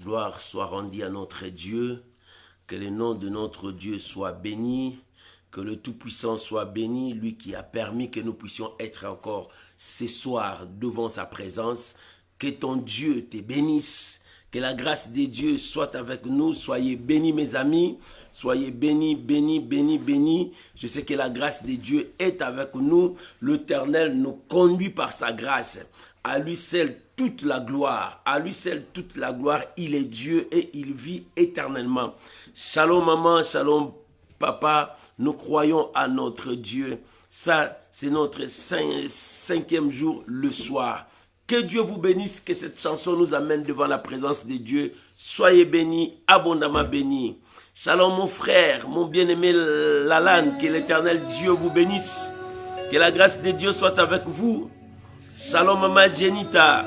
gloire soit rendue à notre Dieu, que le nom de notre Dieu soit béni, que le Tout-Puissant soit béni, lui qui a permis que nous puissions être encore ce soir devant sa présence. Que ton Dieu te bénisse, que la grâce de Dieu soit avec nous. Soyez bénis mes amis, soyez bénis, bénis, bénis, bénis. Je sais que la grâce de Dieu est avec nous. L'Éternel nous conduit par sa grâce. À lui seul toute la gloire, à lui seul toute la gloire. Il est Dieu et il vit éternellement. Shalom maman, shalom papa, nous croyons à notre Dieu. Ça, c'est notre cinquième jour le soir. Que Dieu vous bénisse, que cette chanson nous amène devant la présence de Dieu. Soyez bénis, abondamment bénis. Shalom mon frère, mon bien-aimé Lalan, que l'Éternel Dieu vous bénisse. Que la grâce de Dieu soit avec vous. Shalom maman Jenita,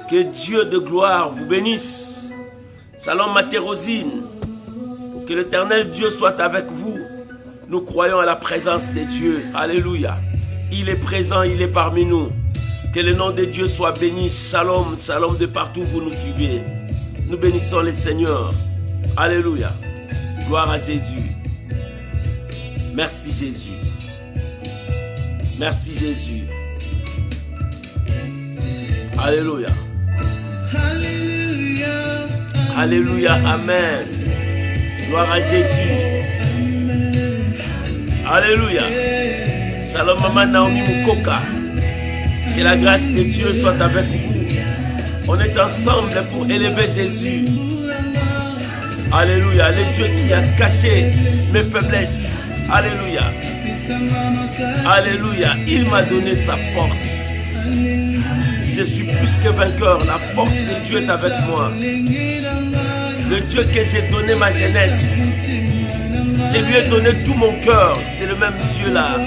que Dieu de gloire vous bénisse. Shalom ma Thérosine, que l'Éternel Dieu soit avec vous. Nous croyons à la présence de Dieu. Alléluia. Il est présent, il est parmi nous. Que le nom de Dieu soit béni. Shalom, shalom de partout où vous nous suivez. Nous bénissons le Seigneur. Alléluia. Gloire à Jésus. Merci Jésus. Merci Jésus. Alléluia. Alléluia. Alléluia. Amen. Gloire à Jésus. Alléluia. Shalom maman Naomi Mukoka. Que la grâce de Dieu soit avec vous. On est ensemble pour élever Jésus. Alléluia. Le Dieu qui a caché mes faiblesses. Alléluia. Alléluia. Il m'a donné sa force. Je suis plus que vainqueur. La force de Dieu est avec moi. Le Dieu que j'ai donné ma jeunesse. Je lui ai donné tout mon cœur. C'est le même Dieu là.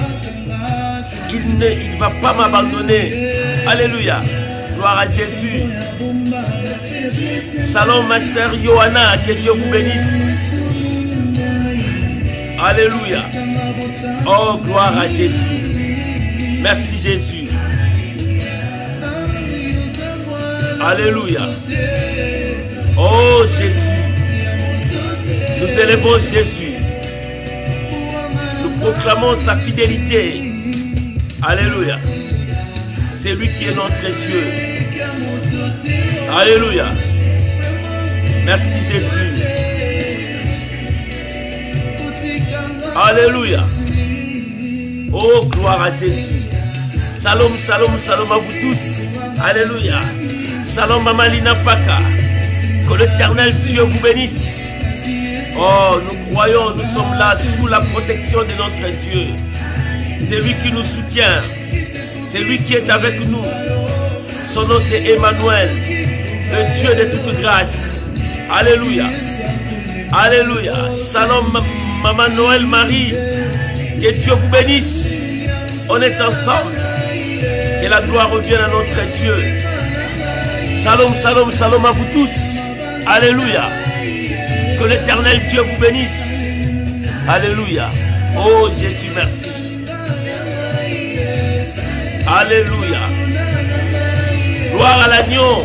Il ne va pas m'abandonner. Alléluia. Gloire à Jésus. Shalom ma sœur Johanna. Que Dieu vous bénisse. Alléluia. Oh, gloire à Jésus. Merci Jésus. Alléluia. Oh Jésus. Nous élevons Jésus. Nous proclamons sa fidélité. Alléluia. C'est lui qui est notre Dieu. Alléluia. Merci Jésus. Alléluia. Oh, gloire à Jésus. Shalom, shalom, shalom à vous tous. Alléluia. Shalom Maman Lina Paka. Que l'Éternel Dieu vous bénisse. Oh, nous croyons, nous sommes là sous la protection de notre Dieu. C'est lui qui nous soutient. C'est lui qui est avec nous. Son nom c'est Emmanuel, le Dieu de toute grâce. Alléluia. Alléluia. Shalom Maman Noël Marie. Que Dieu vous bénisse. On est ensemble. Que la gloire revienne à notre Dieu. Shalom, shalom, shalom à vous tous. Alléluia. Que l'Éternel Dieu vous bénisse. Alléluia. Oh Jésus, merci. Alléluia. Gloire à l'agneau.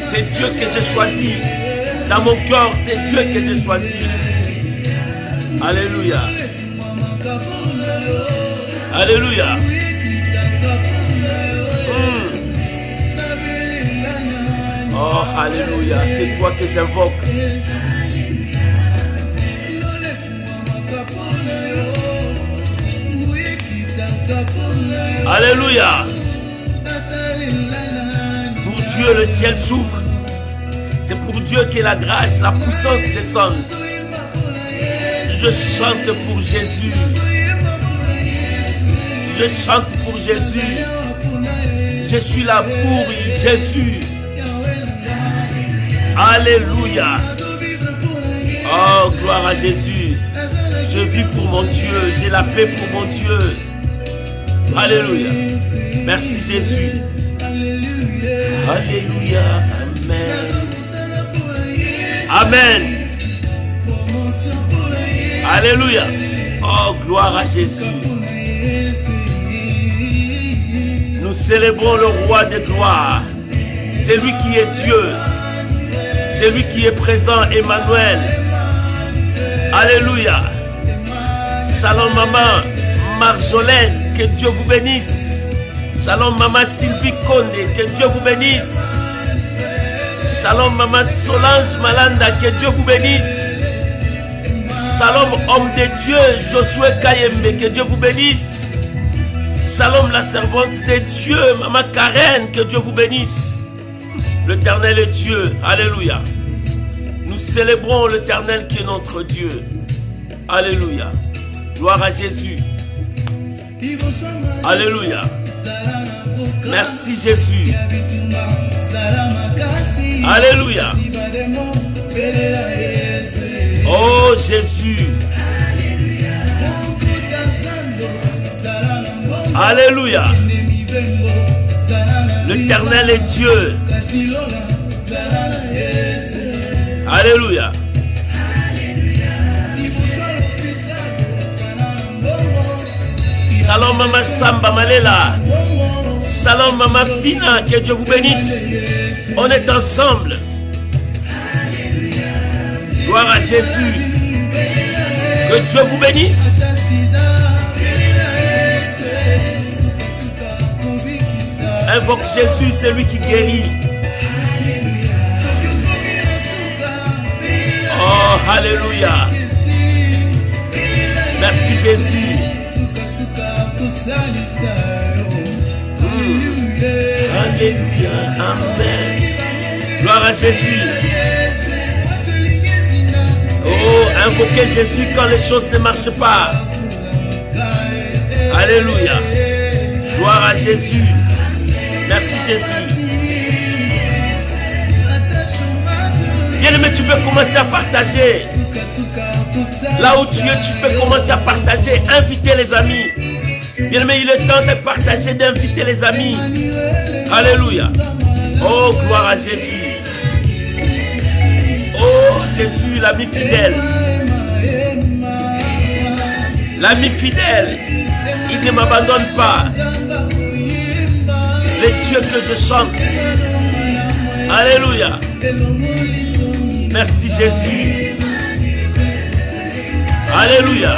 C'est Dieu que j'ai choisi. Dans mon cœur, c'est Dieu que j'ai choisi. Alléluia. Alléluia. Oh, alléluia. C'est toi que j'invoque. Alléluia. Pour Dieu, le ciel s'ouvre. C'est pour Dieu que la grâce, la puissance descendent. Je chante pour Jésus. Je chante pour Jésus. Je suis là pour Jésus. Alléluia. Oh, gloire à Jésus. Je vis pour mon Dieu. J'ai la paix pour mon Dieu. Alléluia. Merci Jésus. Alléluia. Amen. Amen. Alléluia. Oh, gloire à Jésus. Nous célébrons le roi des gloires. C'est lui qui est Dieu. C'est lui qui est présent, Emmanuel. Alléluia. Shalom maman Marjolaine, que Dieu vous bénisse. Shalom maman Sylvie Condé, que Dieu vous bénisse. Shalom maman Solange Malanda, que Dieu vous bénisse. Shalom homme de Dieu Josué Kayembe, que Dieu vous bénisse. Shalom la servante de Dieu maman Karen, que Dieu vous bénisse. L'Éternel est Dieu, alléluia. Nous célébrons l'Éternel qui est notre Dieu. Alléluia. Gloire à Jésus. Alléluia. Merci Jésus. Alléluia. Oh Jésus. Alléluia. L'Éternel est Dieu. Alléluia. Shalom maman Samba Malela. Shalom maman Fina, que Dieu vous bénisse. On est ensemble. Gloire à Jésus. Que Dieu vous bénisse. Invoque Jésus, c'est lui qui guérit. Oh, alléluia. Merci Jésus. Alléluia, amen. Gloire à Jésus. Oh, invoquez Jésus quand les choses ne marchent pas. Alléluia. Gloire à Jésus. Merci Jésus. Bien-aimé, tu peux commencer à partager. Là où tu es, tu peux commencer à partager. Inviter les amis. Bien-aimé, il est temps de partager, d'inviter les amis. Alléluia. Oh, gloire à Jésus. Oh, Jésus, l'ami fidèle. L'ami fidèle. Il ne m'abandonne pas. Les dieux que je chante. Alléluia. Merci Jésus. Alléluia.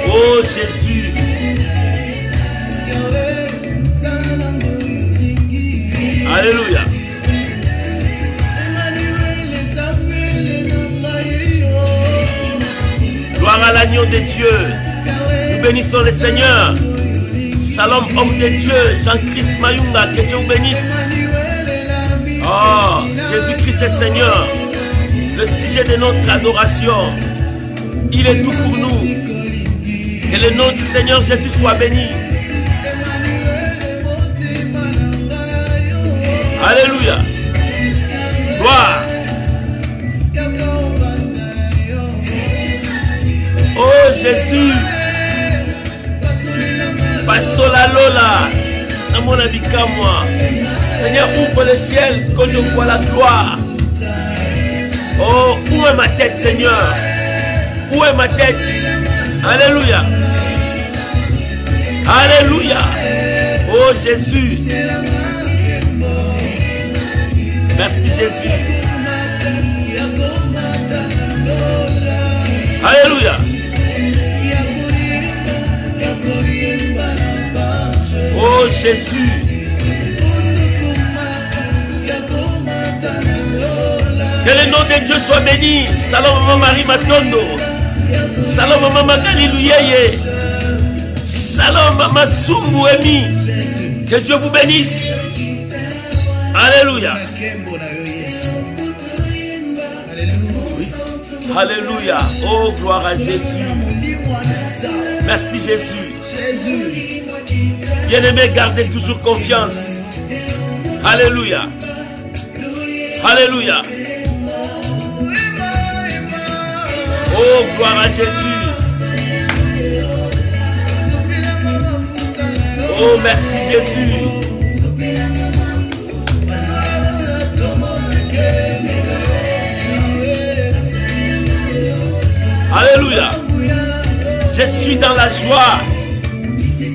Oh Jésus. Alléluia. Gloire à l'agneau de Dieu. Nous bénissons le Seigneur. Shalom homme de Dieu, Jean-Christ Mayunga, que Dieu vous bénisse. Oh, Jésus-Christ est Seigneur. Le sujet de notre adoration, il est tout pour nous. Que le nom du Seigneur Jésus soit béni. Alléluia. Gloire. Oh Jésus. Pasola Lola. Mon ami moi. Seigneur, ouvre le ciel que je vois la gloire. Oh, où est ma tête, Seigneur? Où est ma tête? Alléluia. Alléluia. Oh Jésus. Merci Jésus. Alléluia. Oh Jésus. Que le nom de Dieu soit béni. Shalom maman Marie Matondo. Shalom maman Magali Louyeye. Shalom maman Sumbu Emi. Que Dieu vous bénisse. Alléluia. Alléluia. Oh, gloire à Jésus. Merci Jésus. Bien-aimé, gardez toujours confiance. Alléluia. Alléluia. Oh, gloire à Jésus. Oh, merci Jésus. Alléluia. Je suis dans la joie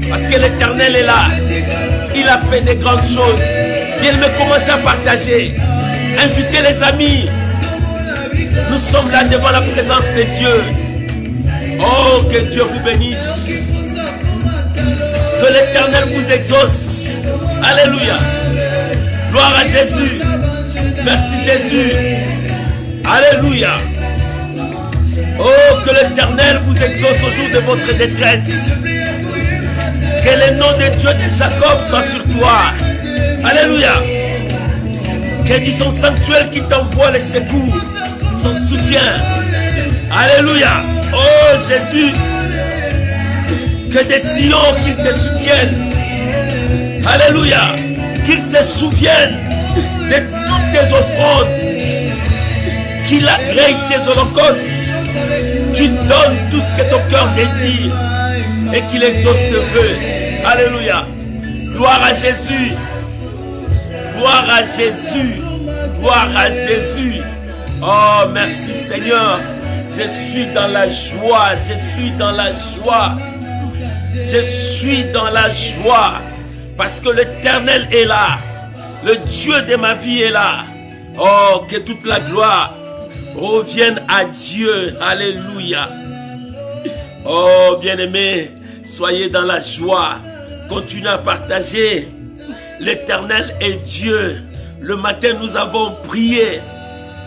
parce que l'Éternel est là. Il a fait des grandes choses. Bien-aimé, commencez à partager. Invitez les amis. Nous sommes là devant la présence de Dieu. Oh, que Dieu vous bénisse. Que l'Éternel vous exauce. Alléluia. Gloire à Jésus. Merci Jésus. Alléluia. Oh, que l'Éternel vous exauce au jour de votre détresse. Que le nom de Dieu de Jacob soit sur toi. Alléluia. Que dit son sanctuaire qui t'envoie les secours, son soutien. Alléluia. Oh Jésus. Que des sillons qu'ils te soutiennent. Alléluia. Qu'ils se souviennent de toutes tes offrandes. Qu'il agrée tes holocaustes. Qu'il donne tout ce que ton cœur désire. Et qu'il exauce tes vœux. Alléluia. Gloire à Jésus. Gloire à Jésus. Gloire à Jésus. Oh, merci Seigneur. Je suis dans la joie. Je suis dans la joie. Je suis dans la joie. Parce que l'Éternel est là. Le Dieu de ma vie est là. Oh, que toute la gloire revienne à Dieu. Alléluia. Oh, bien-aimés, soyez dans la joie. Continuez à partager. L'Éternel est Dieu. Le matin, nous avons prié.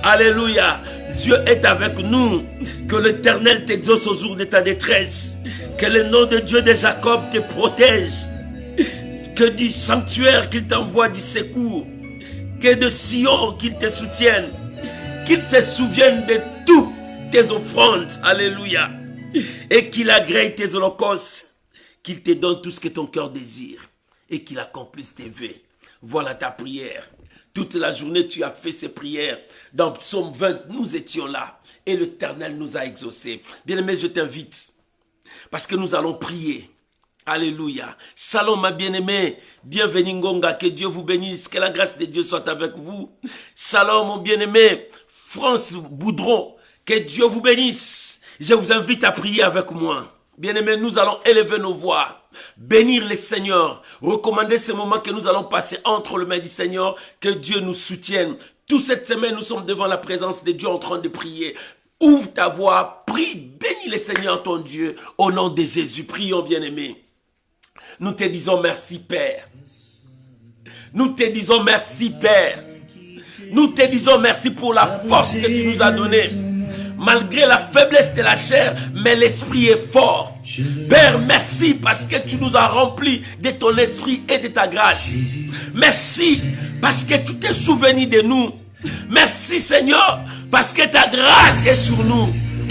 Alléluia. Dieu est avec nous. Que l'Éternel t'exauce au jour de ta détresse. Que le nom de Dieu de Jacob te protège. Que du sanctuaire qu'il t'envoie du secours. Que de Sion qu'il te soutienne. Qu'il se souvienne de toutes tes offrandes. Alléluia. Et qu'il agrée tes holocaustes. Qu'il te donne tout ce que ton cœur désire. Et qu'il accomplisse tes vœux. Voilà ta prière. Toute la journée, tu as fait ces prières. Dans Psaume 20, nous étions là. Et l'Éternel nous a exaucés. Bien-aimé, je t'invite. Parce que nous allons prier. Alléluia. Shalom, ma bien-aimée. Bienvenue, Ngonga. Que Dieu vous bénisse. Que la grâce de Dieu soit avec vous. Shalom, mon bien-aimé. France Boudron. Que Dieu vous bénisse. Je vous invite à prier avec moi. Bien-aimés, nous allons élever nos voix. Bénir les Seigneurs. Recommander ce moment que nous allons passer entre les mains du Seigneur. Que Dieu nous soutienne. Toute cette semaine, nous sommes devant la présence de Dieu en train de prier. Ouvre ta voix. Prie. Bénis le Seigneur ton Dieu. Au nom de Jésus. Prions, bien-aimés. Nous te disons merci, Père. Nous te disons merci, Père. Nous te disons merci pour la force que tu nous as donnée. Malgré la faiblesse de la chair, mais l'esprit est fort. Père, merci parce que tu nous as remplis de ton esprit et de ta grâce. Merci parce que tu t'es souvenu de nous. Merci Seigneur parce que ta grâce est sur nous.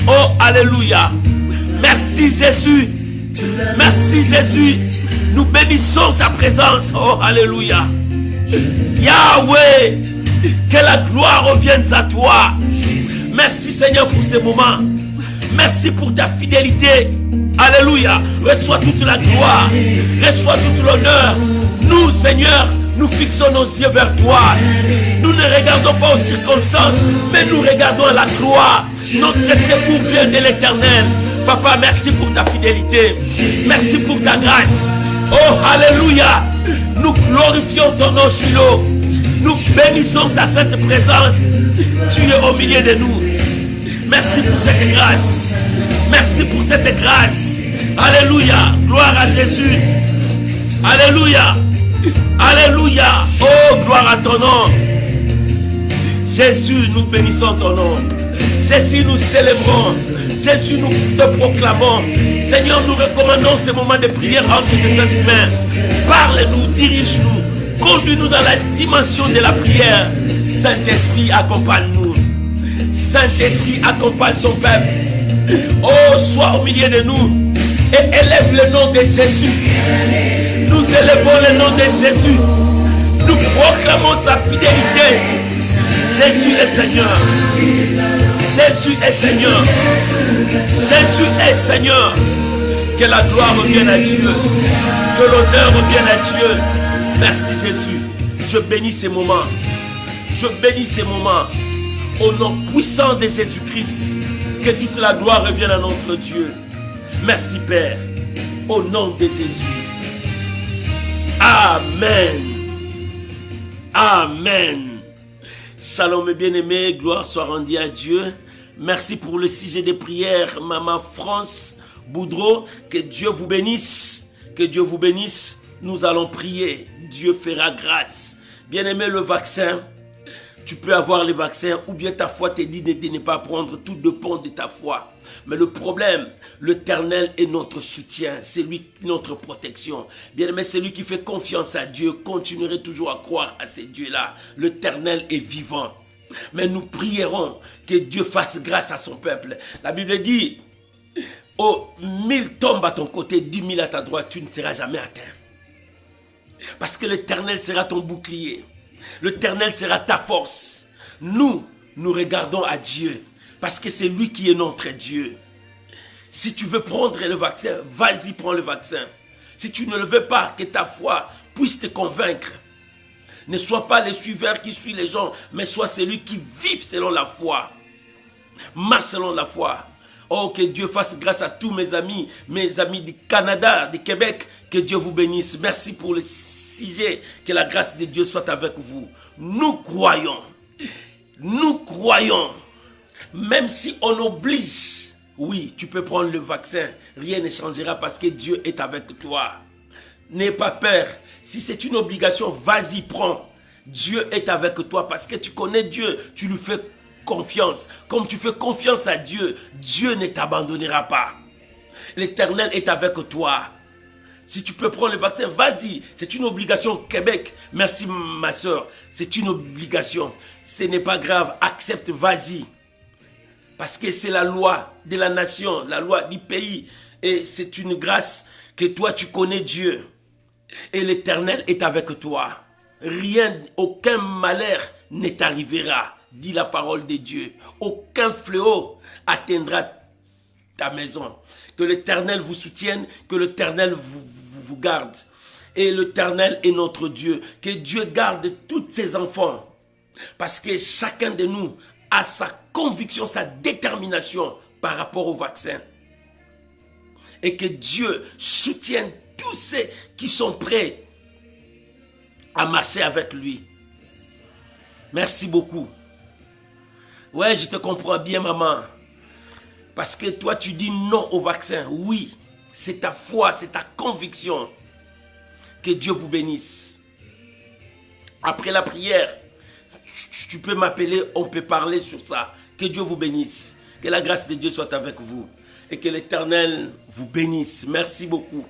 Oh, alléluia. Merci Jésus. Merci Jésus. Nous bénissons ta présence. Oh, alléluia. Yahweh, que la gloire revienne à toi. Merci Seigneur pour ce moment. Merci pour ta fidélité. Alléluia. Reçois toute la gloire. Reçois tout l'honneur. Nous Seigneur, nous fixons nos yeux vers toi. Nous ne regardons pas aux circonstances, mais nous regardons à la gloire. Notre secours vient de l'Éternel. Papa, merci pour ta fidélité. Merci pour ta grâce. Oh, alléluia. Nous glorifions ton nom, Shiloh. Nous bénissons ta sainte présence. Tu es au milieu de nous. Merci pour cette grâce. Merci pour cette grâce. Alléluia. Gloire à Jésus. Alléluia. Alléluia. Oh, gloire à ton nom. Jésus, nous bénissons ton nom. Jésus, nous célébrons. Jésus, nous te proclamons. Seigneur, nous recommandons ce moment de prière entre tes saintes mains. Parle-nous, dirige-nous. Conduis-nous dans la dimension de la prière. Saint-Esprit, accompagne-nous. Saint-Esprit, accompagne ton peuple. Oh, sois au milieu de nous et élève le nom de Jésus. Nous élevons le nom de Jésus. Nous proclamons sa fidélité. Jésus est Seigneur. Jésus est Seigneur. Jésus est Seigneur. Que la gloire revienne à Dieu. Que l'honneur revienne à Dieu. Merci Jésus. Je bénis ces moments. Je bénis ces moments. Au nom puissant de Jésus-Christ. Que toute la gloire revienne à notre Dieu. Merci Père. Au nom de Jésus. Amen. Amen. Shalom mes bien-aimés, gloire soit rendue à Dieu. Merci pour le sujet des prières, Maman France Boudreau. Que Dieu vous bénisse. Que Dieu vous bénisse. Nous allons prier. Dieu fera grâce. Bien-aimé, le vaccin, tu peux avoir le vaccin ou bien ta foi te dit de ne pas prendre. Tout dépend de ta foi. Mais le problème, l'Éternel est notre soutien, c'est lui notre protection. Bien-aimé, c'est lui qui fait confiance à Dieu. Continuerez toujours à croire à ces dieux-là. L'Éternel est vivant. Mais nous prierons que Dieu fasse grâce à son peuple. La Bible dit, oh, 1000 tombent à ton côté, 10 000 à ta droite, tu ne seras jamais atteint. Parce que l'Éternel sera ton bouclier. L'Éternel sera ta force. Nous regardons à Dieu. Parce que c'est lui qui est notre Dieu. Si tu veux prendre le vaccin, vas-y, prends le vaccin. Si tu ne le veux pas, que ta foi puisse te convaincre. Ne sois pas le suiveur qui suit les gens, mais sois celui qui vit selon la foi. Marche selon la foi. Oh, que Dieu fasse grâce à tous mes amis du Canada, du Québec. Que Dieu vous bénisse. Merci pour le sujet. Que la grâce de Dieu soit avec vous. Nous croyons. Nous croyons. Même si on oblige, oui, tu peux prendre le vaccin, rien ne changera parce que Dieu est avec toi. N'aie pas peur. Si c'est une obligation, vas-y, prends. Dieu est avec toi parce que tu connais Dieu, tu lui fais confiance. Comme tu fais confiance à Dieu, Dieu ne t'abandonnera pas. L'Éternel est avec toi. Si tu peux prendre le vaccin, vas-y. C'est une obligation Québec. Merci ma soeur. C'est une obligation. Ce n'est pas grave. Accepte, vas-y. Parce que c'est la loi de la nation, la loi du pays. Et c'est une grâce que toi tu connais Dieu. Et l'Éternel est avec toi. Rien, aucun malheur ne t'arrivera, dit la parole de Dieu. Aucun fléau atteindra ta maison. Que l'Éternel vous soutienne, que l'Éternel vous garde. Et l'Éternel est notre Dieu. Que Dieu garde tous ses enfants. Parce que chacun de nous a sa conviction, sa détermination par rapport au vaccin. Et que Dieu soutienne tous ceux qui sont prêts à marcher avec lui. Merci beaucoup. Ouais, je te comprends bien, maman. Parce que toi, tu dis non au vaccin. Oui, c'est ta foi, c'est ta conviction. Que Dieu vous bénisse. Après la prière, tu peux m'appeler, on peut parler sur ça. Que Dieu vous bénisse. Que la grâce de Dieu soit avec vous. Et que l'Éternel vous bénisse. Merci beaucoup.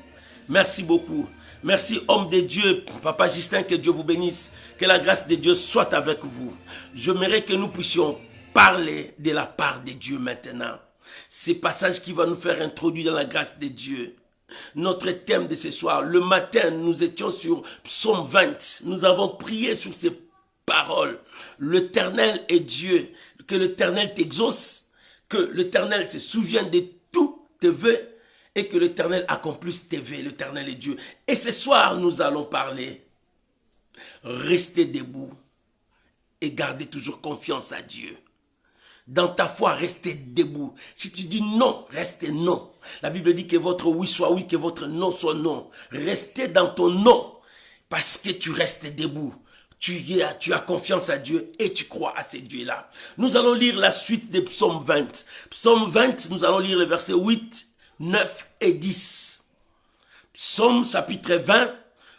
Merci beaucoup. Merci homme de Dieu, Papa Justin, que Dieu vous bénisse. Que la grâce de Dieu soit avec vous. J'aimerais que nous puissions parler de la part de Dieu maintenant. Ce passage qui va nous faire introduire dans la grâce de Dieu. Notre thème de ce soir, le matin, nous étions sur Psaume 20. Nous avons prié sur ces paroles. L'Éternel est Dieu. Que l'Éternel t'exauce. Que l'Éternel se souvienne de tous tes vœux. Et que l'Éternel accomplisse tes vœux. L'Éternel est Dieu. Et ce soir, nous allons parler. Restez debout. Et gardez toujours confiance à Dieu. Dans ta foi, restez debout. Si tu dis non, restez non. La Bible dit que votre oui soit oui, que votre non soit non. Restez dans ton non. Parce que tu restes debout. Tu as confiance à Dieu et tu crois à ces dieux-là. Nous allons lire la suite de Psaume 20. Psaume 20, nous allons lire les versets 8, 9 et 10. Psaume chapitre 20,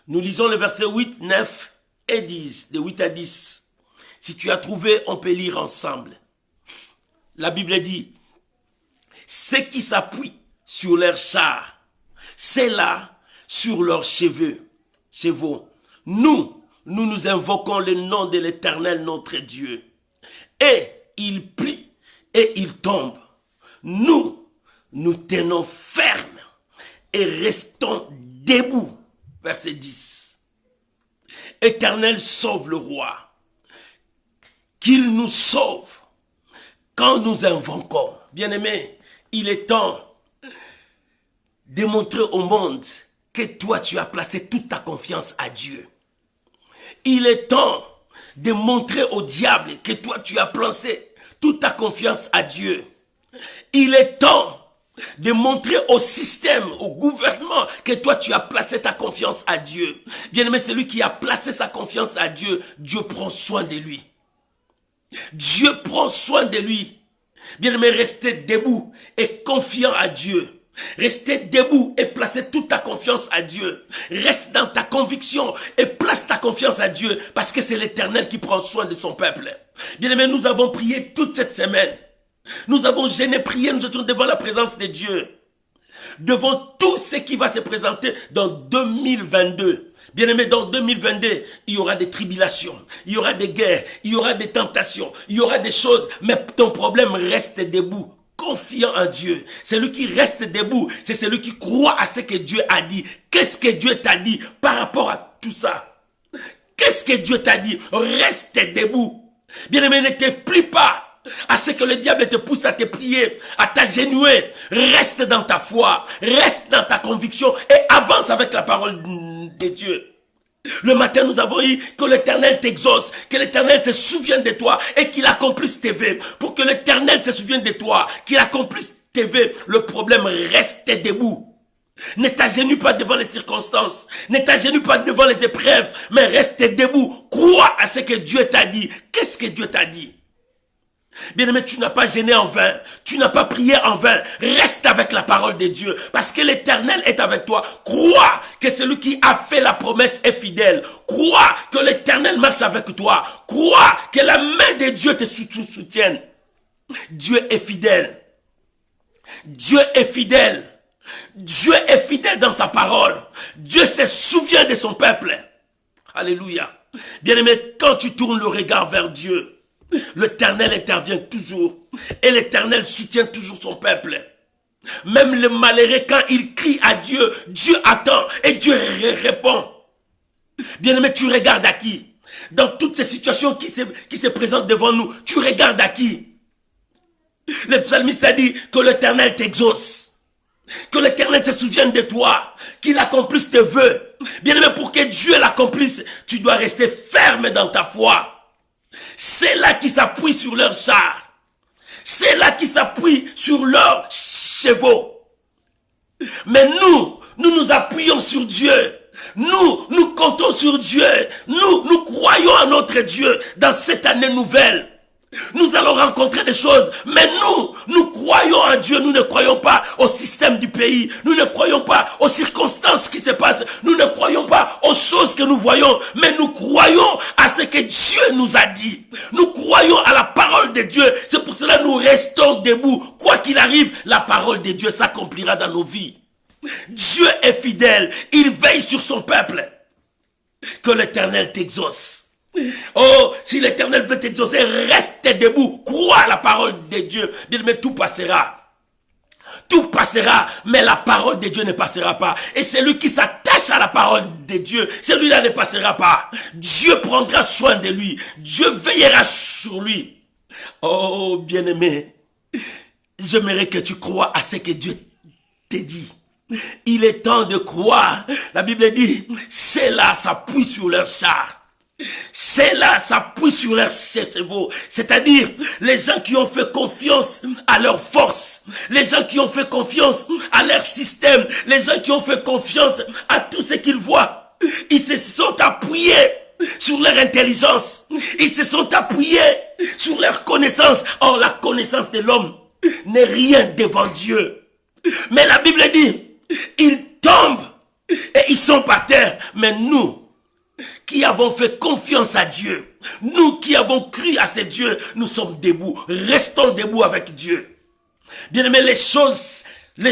nous lisons les versets 8, 9 et 10. De 8 à 10. Si tu as trouvé, on peut lire ensemble. La Bible dit, ceux qui s'appuient sur leurs chars, c'est là sur leurs chevaux. Nous invoquons le nom de l'Éternel notre Dieu. Et il plie et il tombe. Nous tenons ferme et restons debout. Verset 10. Éternel, sauve le roi. Qu'il nous sauve quand nous invoquons. Bien-aimé, il est temps de montrer au monde que toi, tu as placé toute ta confiance à Dieu. Il est temps de montrer au diable que toi, tu as placé toute ta confiance à Dieu. Il est temps de montrer au système, au gouvernement, que toi tu as placé ta confiance à Dieu. Bien-aimé, celui qui a placé sa confiance à Dieu, Dieu prend soin de lui. Dieu prend soin de lui. Bien-aimé, restez debout et confiant à Dieu. Restez debout et placez toute ta confiance à Dieu. Reste dans ta conviction et place ta confiance à Dieu, parce que c'est l'Éternel qui prend soin de son peuple. Bien-aimé, nous avons prié toute cette semaine. Nous avons gêné, prié, nous étions devant la présence de Dieu. Devant tout ce qui va se présenter dans 2022. Bien-aimé, dans 2022, il y aura des tribulations, il y aura des guerres, il y aura des tentations, il y aura des choses, mais ton problème reste debout, confiant en Dieu. Celui qui reste debout, c'est celui qui croit à ce que Dieu a dit. Qu'est-ce que Dieu t'a dit par rapport à tout ça? Qu'est-ce que Dieu t'a dit? Reste debout. Bien-aimé, ne te plie pas à ce que le diable te pousse à te plier, à t'agenouiller. Reste dans ta foi, reste dans ta conviction et avance avec la parole de Dieu. Le matin, nous avons dit que l'Éternel t'exauce, que l'Éternel se souvienne de toi et qu'il accomplisse tes vœux. Pour que l'Éternel se souvienne de toi, qu'il accomplisse tes vœux, le problème reste debout. Ne t'agenouille pas devant les circonstances, ne t'agenouille pas devant les épreuves, mais reste debout. Crois à ce que Dieu t'a dit. Qu'est-ce que Dieu t'a dit? Bien-aimé, tu n'as pas gêné en vain, tu n'as pas prié en vain. Reste avec la parole de Dieu, parce que l'Éternel est avec toi. Crois que celui qui a fait la promesse est fidèle. Crois que l'Éternel marche avec toi. Crois que la main de Dieu te soutienne. Dieu est fidèle. Dieu est fidèle. Dieu est fidèle dans sa parole. Dieu se souvient de son peuple. Alléluia. Bien-aimé, quand tu tournes le regard vers Dieu, l'Éternel intervient toujours et l'Éternel soutient toujours son peuple. Même le malheureux, quand il crie à Dieu, Dieu attend et Dieu répond. Bien-aimé, tu regardes à qui? Dans toutes ces situations qui se présentent devant nous, tu regardes à qui? Le psalmiste a dit que l'Éternel t'exauce, que l'Éternel se souvienne de toi, qu'il accomplisse tes vœux. Bien-aimé, pour que Dieu l'accomplisse, tu dois rester ferme dans ta foi. C'est là qui s'appuient sur leurs chars. C'est là qui s'appuient sur leurs chevaux. Mais nous nous appuyons sur Dieu. Nous comptons sur Dieu. Nous croyons en notre Dieu dans cette année nouvelle. Nous allons rencontrer des choses, mais nous croyons en Dieu, nous ne croyons pas au système du pays, nous ne croyons pas aux circonstances qui se passent, nous ne croyons pas aux choses que nous voyons, mais nous croyons à ce que Dieu nous a dit. Nous croyons à la parole de Dieu, c'est pour cela que nous restons debout. Quoi qu'il arrive, la parole de Dieu s'accomplira dans nos vies. Dieu est fidèle, il veille sur son peuple. Que l'Éternel t'exauce. Oh, si l'Éternel veut t'exaucer, reste debout, crois à la parole de Dieu. Mais tout passera. Tout passera, mais la parole de Dieu ne passera pas. Et celui qui s'attache à la parole de Dieu, celui-là ne passera pas. Dieu prendra soin de lui. Dieu veillera sur lui. Oh, bien-aimé, j'aimerais que tu crois à ce que Dieu te dit. Il est temps de croire. La Bible dit, c'est là, s'appuie sur leur char. C'est là, s'appuie sur leurs chevaux. C'est-à-dire, les gens qui ont fait confiance à leur force, les gens qui ont fait confiance à leur système, les gens qui ont fait confiance à tout ce qu'ils voient, ils se sont appuyés sur leur intelligence, ils se sont appuyés sur leur connaissance. Or, la connaissance de l'homme n'est rien devant Dieu. Mais la Bible dit, ils tombent et ils sont par terre. Mais nous, qui avons fait confiance à Dieu, nous qui avons cru à ce Dieu, nous sommes debout, restons debout avec Dieu. Bien aimé, les choses de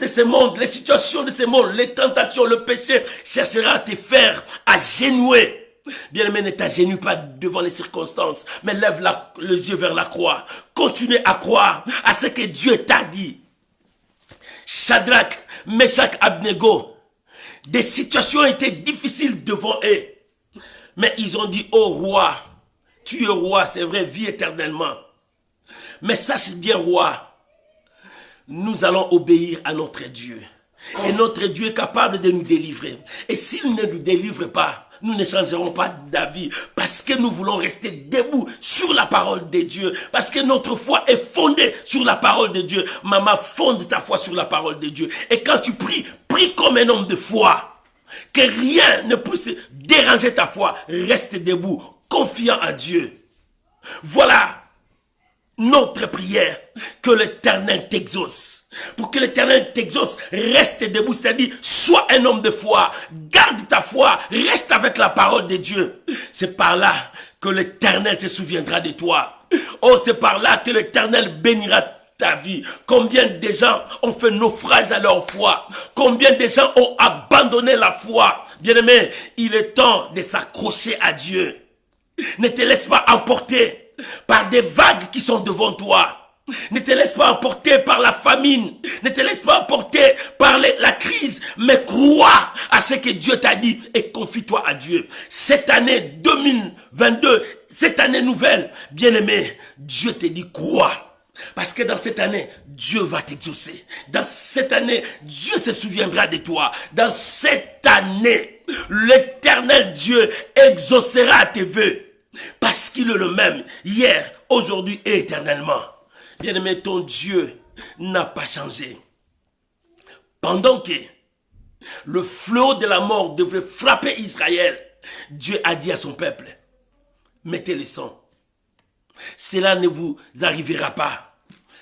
ce monde, les situations de ce monde, les tentations, le péché cherchera à te faire agenouiller. Bien aimé, ne t'agenouille pas devant les circonstances, mais lève les yeux vers la croix. Continue à croire à ce que Dieu t'a dit. Shadrach, Meshach, Abednego, des situations étaient difficiles devant eux. Mais ils ont dit, oh roi, tu es roi, c'est vrai, vis éternellement. Mais sache bien, roi, nous allons obéir à notre Dieu. Et notre Dieu est capable de nous délivrer. Et s'il ne nous délivre pas, nous ne changerons pas d'avis parce que nous voulons rester debout sur la parole de Dieu. Parce que notre foi est fondée sur la parole de Dieu. Maman, fonde ta foi sur la parole de Dieu. Et quand tu pries, prie comme un homme de foi. Que rien ne puisse déranger ta foi. Reste debout, confiant en Dieu. Voilà notre prière, que l'Éternel t'exauce. Pour que l'Éternel t'exauce, reste debout, c'est-à-dire, sois un homme de foi, garde ta foi, reste avec la parole de Dieu. C'est par là que l'Éternel se souviendra de toi. Oh, c'est par là que l'Éternel bénira ta vie. Combien de gens ont fait naufrage à leur foi? Combien de gens ont abandonné la foi? Bien-aimé, il est temps de s'accrocher à Dieu. Ne te laisse pas emporter par des vagues qui sont devant toi. Ne te laisse pas emporter par la famine. Ne te laisse pas emporter par la crise. Mais crois à ce que Dieu t'a dit et confie-toi à Dieu. Cette année 2022, cette année nouvelle, bien-aimé, Dieu te dit crois. Parce que dans cette année, Dieu va t'exaucer. Dans cette année, Dieu se souviendra de toi. Dans cette année, l'Éternel Dieu exaucera tes vœux. Parce qu'il est le même, hier, aujourd'hui et éternellement. Bien-aimé, ton Dieu n'a pas changé. Pendant que le fléau de la mort devait frapper Israël, Dieu a dit à son peuple, mettez le sang. Cela ne vous arrivera pas.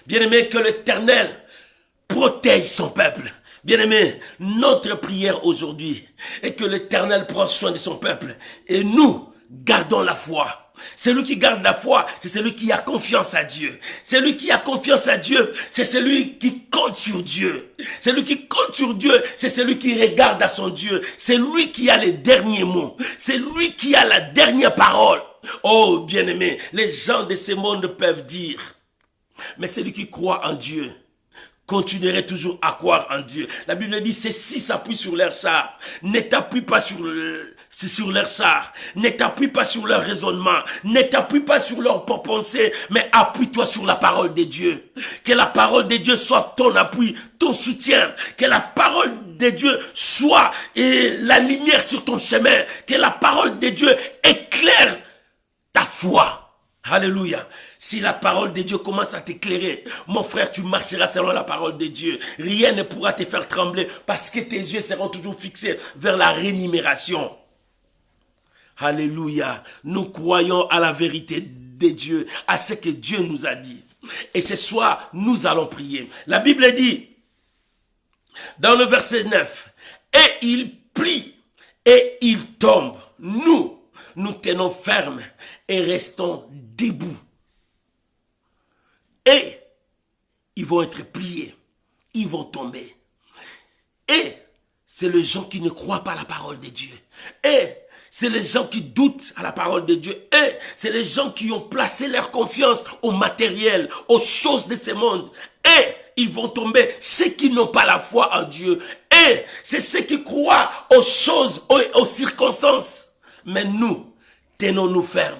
Bien-aimé, que l'Éternel protège son peuple. Bien-aimé, notre prière aujourd'hui est que l'Éternel prend soin de son peuple. Et nous, gardons la foi. Celui qui garde la foi, c'est celui qui a confiance à Dieu. Celui qui a confiance à Dieu, c'est celui qui compte sur Dieu. Celui qui compte sur Dieu, c'est celui qui regarde à son Dieu. C'est lui qui a les derniers mots. C'est lui qui a la dernière parole. Oh, bien-aimé, les gens de ce monde peuvent dire, mais celui qui croit en Dieu continuerait toujours à croire en Dieu. La Bible dit, ceux-ci s'appuient sur leur char. Ne t'appuie pas sur leur char. Ne t'appuie pas sur leur raisonnement. Ne t'appuie pas sur leur pensée, mais appuie-toi sur la parole de Dieu. Que la parole de Dieu soit ton appui, ton soutien. Que la parole de Dieu soit la lumière sur ton chemin. Que la parole de Dieu éclaire ta foi. Alléluia. Si la parole de Dieu commence à t'éclairer, mon frère, tu marcheras selon la parole de Dieu. Rien ne pourra te faire trembler parce que tes yeux seront toujours fixés vers la rémunération. Alléluia. Nous croyons à la vérité de Dieu, à ce que Dieu nous a dit. Et ce soir, nous allons prier. La Bible dit, dans le verset 9, et il plie et il tombe. Nous tenons ferme et restons debout. Et ils vont être pliés, ils vont tomber. Et c'est les gens qui ne croient pas à la parole de Dieu. Et c'est les gens qui doutent à la parole de Dieu. Et c'est les gens qui ont placé leur confiance au matériel, aux choses de ce monde. Et ils vont tomber, ceux qui n'ont pas la foi en Dieu. Et c'est ceux qui croient aux choses, aux circonstances. Mais nous, tenons-nous fermes.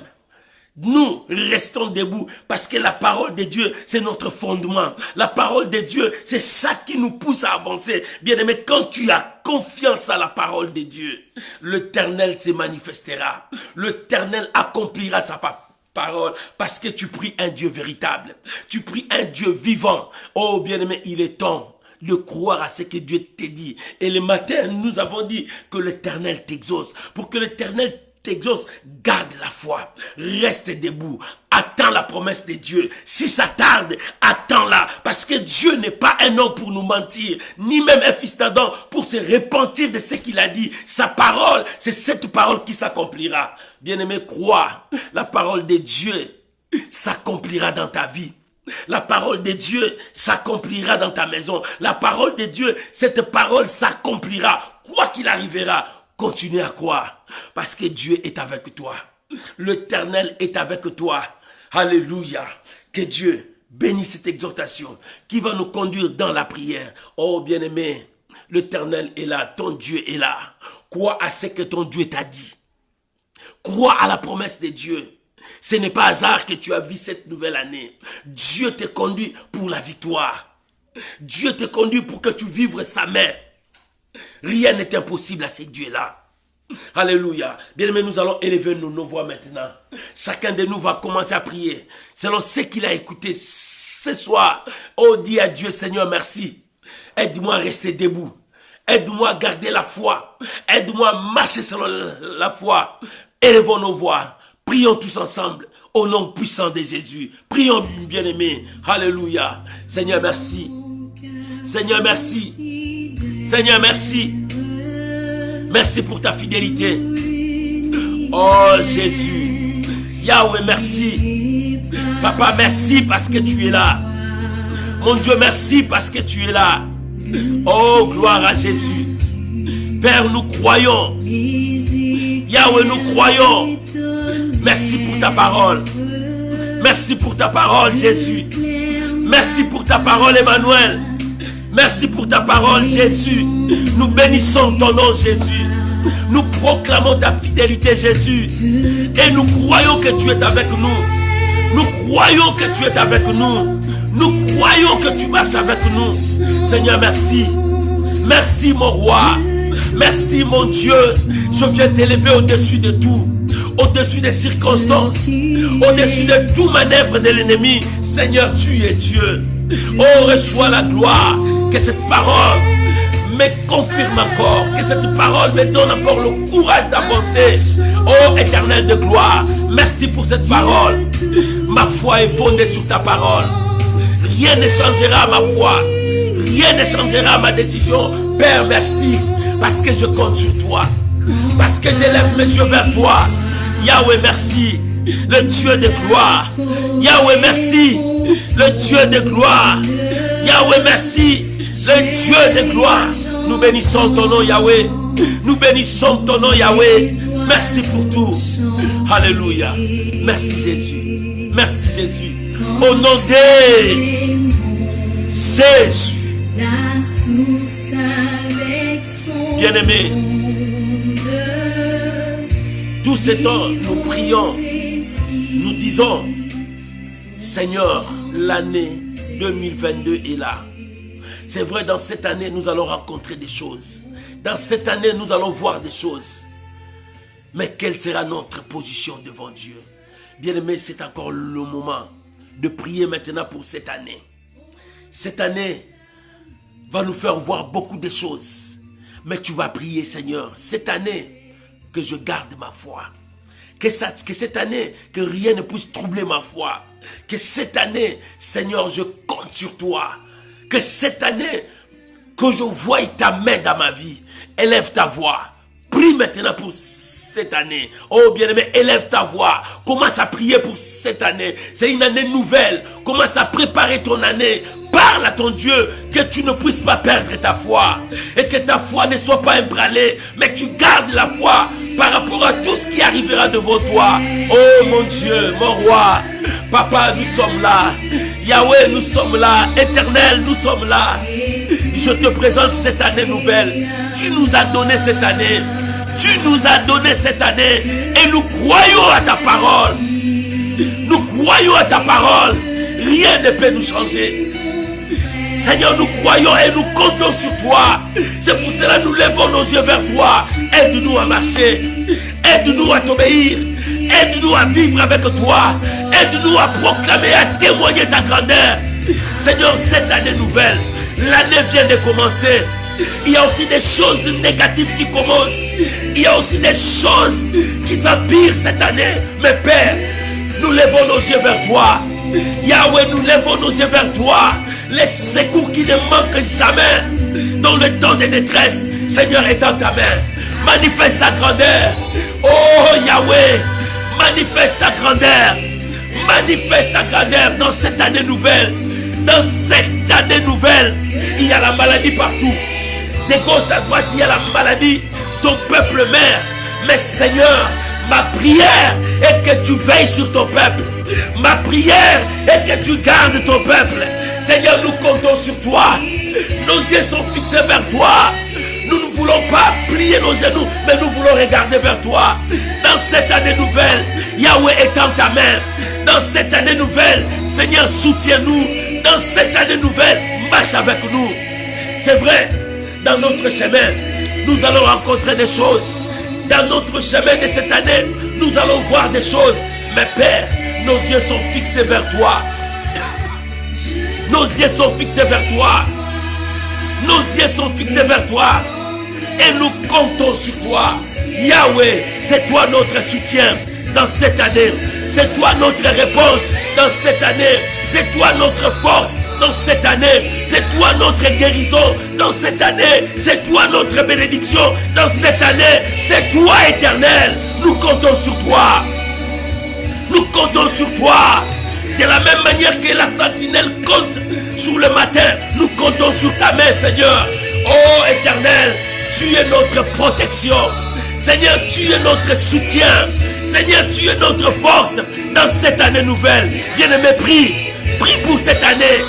Nous restons debout parce que la parole de Dieu, c'est notre fondement. La parole de Dieu, c'est ça qui nous pousse à avancer. Bien-aimé, quand tu as confiance à la parole de Dieu, l'Éternel se manifestera. L'Éternel accomplira sa parole parce que tu pries un Dieu véritable. Tu pries un Dieu vivant. Oh, bien-aimé, il est temps de croire à ce que Dieu t'a dit. Et le matin, nous avons dit que l'Éternel t'exauce. Pour que l'Éternel t'exauce, garde la foi, reste debout, attends la promesse de Dieu. Si ça tarde, attends-la, parce que Dieu n'est pas un homme pour nous mentir, ni même un fils d'Adam pour se repentir de ce qu'il a dit. Sa parole, c'est cette parole qui s'accomplira. Bien-aimé, crois, la parole de Dieu s'accomplira dans ta vie. La parole de Dieu s'accomplira dans ta maison. La parole de Dieu, cette parole s'accomplira. Quoi qu'il arrivera, continue à croire. Parce que Dieu est avec toi. L'Éternel est avec toi. Alléluia. Que Dieu bénisse cette exhortation qui va nous conduire dans la prière. Oh bien-aimé, l'Éternel est là, ton Dieu est là. Crois à ce que ton Dieu t'a dit. Crois à la promesse de Dieu. Ce n'est pas hasard que tu as vu cette nouvelle année. Dieu te conduit pour la victoire. Dieu te conduit pour que tu vives sa main. Rien n'est impossible à ce Dieu-là. Alléluia. Bien-aimés, nous allons élever nos voix maintenant. Chacun de nous va commencer à prier selon ce qu'il a écouté ce soir. Oh, dis à Dieu, Seigneur, merci. Aide-moi à rester debout. Aide-moi à garder la foi. Aide-moi à marcher selon la foi. Élevons nos voix. Prions tous ensemble. Au nom puissant de Jésus. Prions, bien-aimés. Alléluia. Seigneur, merci. Seigneur, merci. Seigneur, merci. Merci pour ta fidélité. Oh Jésus. Yahweh, merci. Papa, merci parce que tu es là. Mon Dieu, merci parce que tu es là. Oh, gloire à Jésus. Père, nous croyons. Yahweh, nous croyons. Merci pour ta parole. Merci pour ta parole, Jésus. Merci pour ta parole, Emmanuel. Merci pour ta parole, Jésus. Nous bénissons ton nom, Jésus. Nous proclamons ta fidélité, Jésus. Et nous croyons que tu es avec nous. Nous croyons que tu es avec nous. Nous croyons que tu marches avec nous. Seigneur, merci. Merci, mon roi. Merci, mon Dieu. Je viens t'élever au-dessus de tout. Au-dessus des circonstances. Au-dessus de tout manœuvre de l'ennemi. Seigneur, tu es Dieu. Oh, reçois la gloire. Que cette parole me confirme encore. Que cette parole me donne encore le courage d'avancer. Oh, Éternel de gloire. Merci pour cette parole. Ma foi est fondée sur ta parole. Rien ne changera ma foi. Rien ne changera ma décision. Père, merci. Parce que je compte sur toi. Parce que j'élève mes yeux vers toi. Yahweh, merci. Le Dieu de gloire. Yahweh, merci. Le Dieu de gloire. Yahweh, merci. Le Dieu de gloire. Nous bénissons ton nom, Yahweh. Nous bénissons ton nom, Yahweh. Merci pour tout. Alléluia. Merci Jésus. Merci Jésus. Au nom de Jésus. Bien-aimés, tout ce temps, nous prions, nous disons, Seigneur, l'année 2022 est là. C'est vrai, dans cette année, nous allons rencontrer des choses. Dans cette année, nous allons voir des choses. Mais quelle sera notre position devant Dieu? Bien-aimés, c'est encore le moment de prier maintenant pour cette année. Cette année va nous faire voir beaucoup de choses. Mais tu vas prier, Seigneur, cette année, que je garde ma foi. Que cette année, que rien ne puisse troubler ma foi. Que cette année, Seigneur, je compte sur toi. Que cette année, que je voie ta main dans ma vie. Élève ta voix. Prie maintenant pour cette année. Oh bien-aimé, élève ta voix. Commence à prier pour cette année. C'est une année nouvelle. Commence à préparer ton année. Parle à ton Dieu, que tu ne puisses pas perdre ta foi. Et que ta foi ne soit pas ébranlée. Mais que tu gardes la foi par rapport à tout ce qui arrivera devant toi. Oh mon Dieu, mon roi. Papa, nous sommes là. Yahweh, nous sommes là. Éternel, nous sommes là. Je te présente cette année nouvelle. Tu nous as donné cette année. Tu nous as donné cette année. Et nous croyons à ta parole. Nous croyons à ta parole. Rien ne peut nous changer. Seigneur, nous croyons et nous comptons sur toi. C'est pour cela que nous levons nos yeux vers toi. Aide-nous à marcher. Aide-nous à t'obéir. Aide-nous à vivre avec toi. Aide-nous à proclamer, à témoigner ta grandeur. Seigneur, cette année nouvelle, l'année vient de commencer. Il y a aussi des choses négatives qui commencent. Il y a aussi des choses qui s'empirent cette année. Mais Père, nous levons nos yeux vers toi. Yahweh, nous levons nos yeux vers toi. Les secours qui ne manquent jamais dans le temps de détresse. Seigneur, étends ta main. Manifeste ta grandeur. Oh Yahweh, manifeste ta grandeur. Manifeste ta grandeur dans cette année nouvelle. Dans cette année nouvelle, il y a la maladie partout. De gauche à droite, il y a la maladie. Ton peuple meurt. Mais Seigneur, ma prière est que tu veilles sur ton peuple. Ma prière est que tu gardes ton peuple. Seigneur, nous comptons sur toi. Nos yeux sont fixés vers toi. Nous ne voulons pas plier nos genoux, mais nous voulons regarder vers toi. Dans cette année nouvelle, Yahweh, étends ta main. Dans cette année nouvelle, Seigneur, soutiens-nous. Dans cette année nouvelle, marche avec nous. C'est vrai, dans notre chemin, nous allons rencontrer des choses Dans notre chemin de cette année, nous allons voir des choses. Mais Père, nos yeux sont fixés vers toi. Nos yeux sont fixés vers toi. Nos yeux sont fixés vers toi. Et nous comptons sur toi. Yahweh, c'est toi notre soutien dans cette année. C'est toi notre réponse dans cette année. C'est toi notre force dans cette année. C'est toi notre guérison dans cette année. C'est toi notre bénédiction dans cette année. C'est toi, Éternel. Nous comptons sur toi. Nous comptons sur toi. De la même manière que la sentinelle compte sur le matin, nous comptons sur ta main, Seigneur. Oh, Éternel, tu es notre protection. Seigneur, tu es notre soutien. Seigneur, tu es notre force dans cette année nouvelle. Bien-aimé, prie. Prie pour cette année.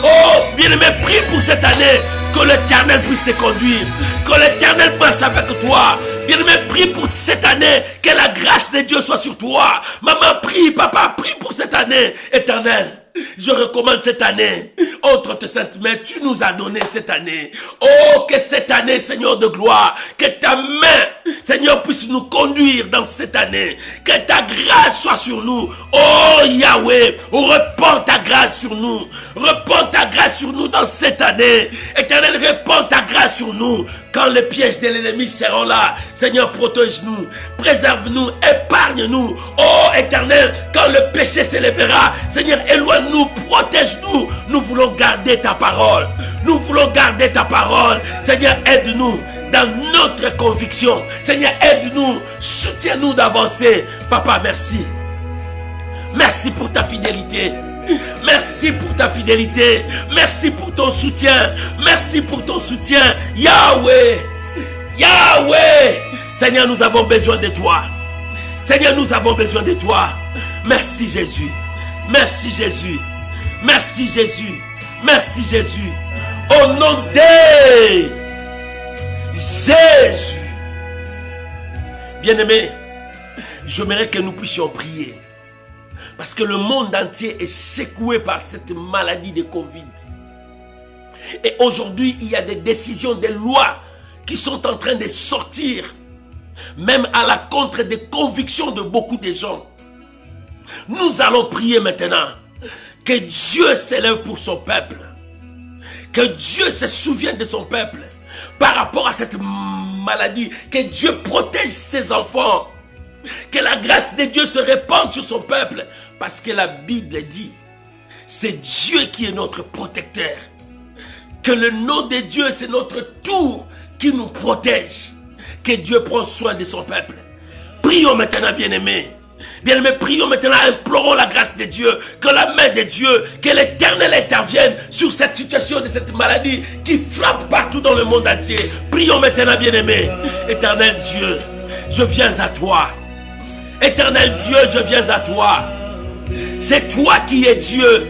Oh, bien-aimé, prie pour cette année. Que l'Éternel puisse te conduire. Que l'Éternel marche avec toi. Bien-aimé, prie pour cette année. Que la grâce de Dieu soit sur toi. Maman, prie. Papa, prie pour cette année. Éternel, je recommande cette année entre tes saintes mains. Tu nous as donné cette année. Oh, que cette année, Seigneur de gloire, que ta main, Seigneur, puisse nous conduire dans cette année. Que ta grâce soit sur nous. Oh, Yahweh, répands ta grâce sur nous. Répands ta grâce sur nous dans cette année. Éternel, répands ta grâce sur nous. Quand les pièges de l'ennemi seront là, Seigneur, protège-nous, préserve-nous, épargne-nous. Oh, Éternel, quand le péché s'élèvera, Seigneur, éloigne-nous, protège-nous. Nous voulons garder ta parole. Nous voulons garder ta parole. Seigneur, aide-nous dans notre conviction. Seigneur, aide-nous, soutiens-nous d'avancer. Papa, merci. Merci pour ta fidélité. Merci pour ta fidélité. Merci pour ton soutien. Merci pour ton soutien. Yahweh. Yahweh. Seigneur, nous avons besoin de toi. Seigneur, nous avons besoin de toi. Merci Jésus. Merci Jésus. Merci Jésus. Merci Jésus. Au nom de Jésus. Bien-aimés, j'aimerais que nous puissions prier. Parce que le monde entier est secoué par cette maladie de Covid. Et aujourd'hui, il y a des décisions, des lois qui sont en train de sortir. Même à la contre des convictions de beaucoup de gens. Nous allons prier maintenant. Que Dieu s'élève pour son peuple. Que Dieu se souvienne de son peuple. Par rapport à cette maladie. Que Dieu protège ses enfants. Que la grâce de Dieu se répande sur son peuple. Parce que la Bible dit, c'est Dieu qui est notre protecteur. Que le nom de Dieu, c'est notre tour qui nous protège. Que Dieu prend soin de son peuple. Prions maintenant, bien-aimés. Bien-aimés, prions maintenant, implorons la grâce de Dieu. Que la main de Dieu, que l'Éternel intervienne sur cette situation de cette maladie qui frappe partout dans le monde entier. Prions maintenant, bien-aimés. Éternel Dieu, je viens à toi. Éternel Dieu, je viens à toi. C'est toi qui es Dieu.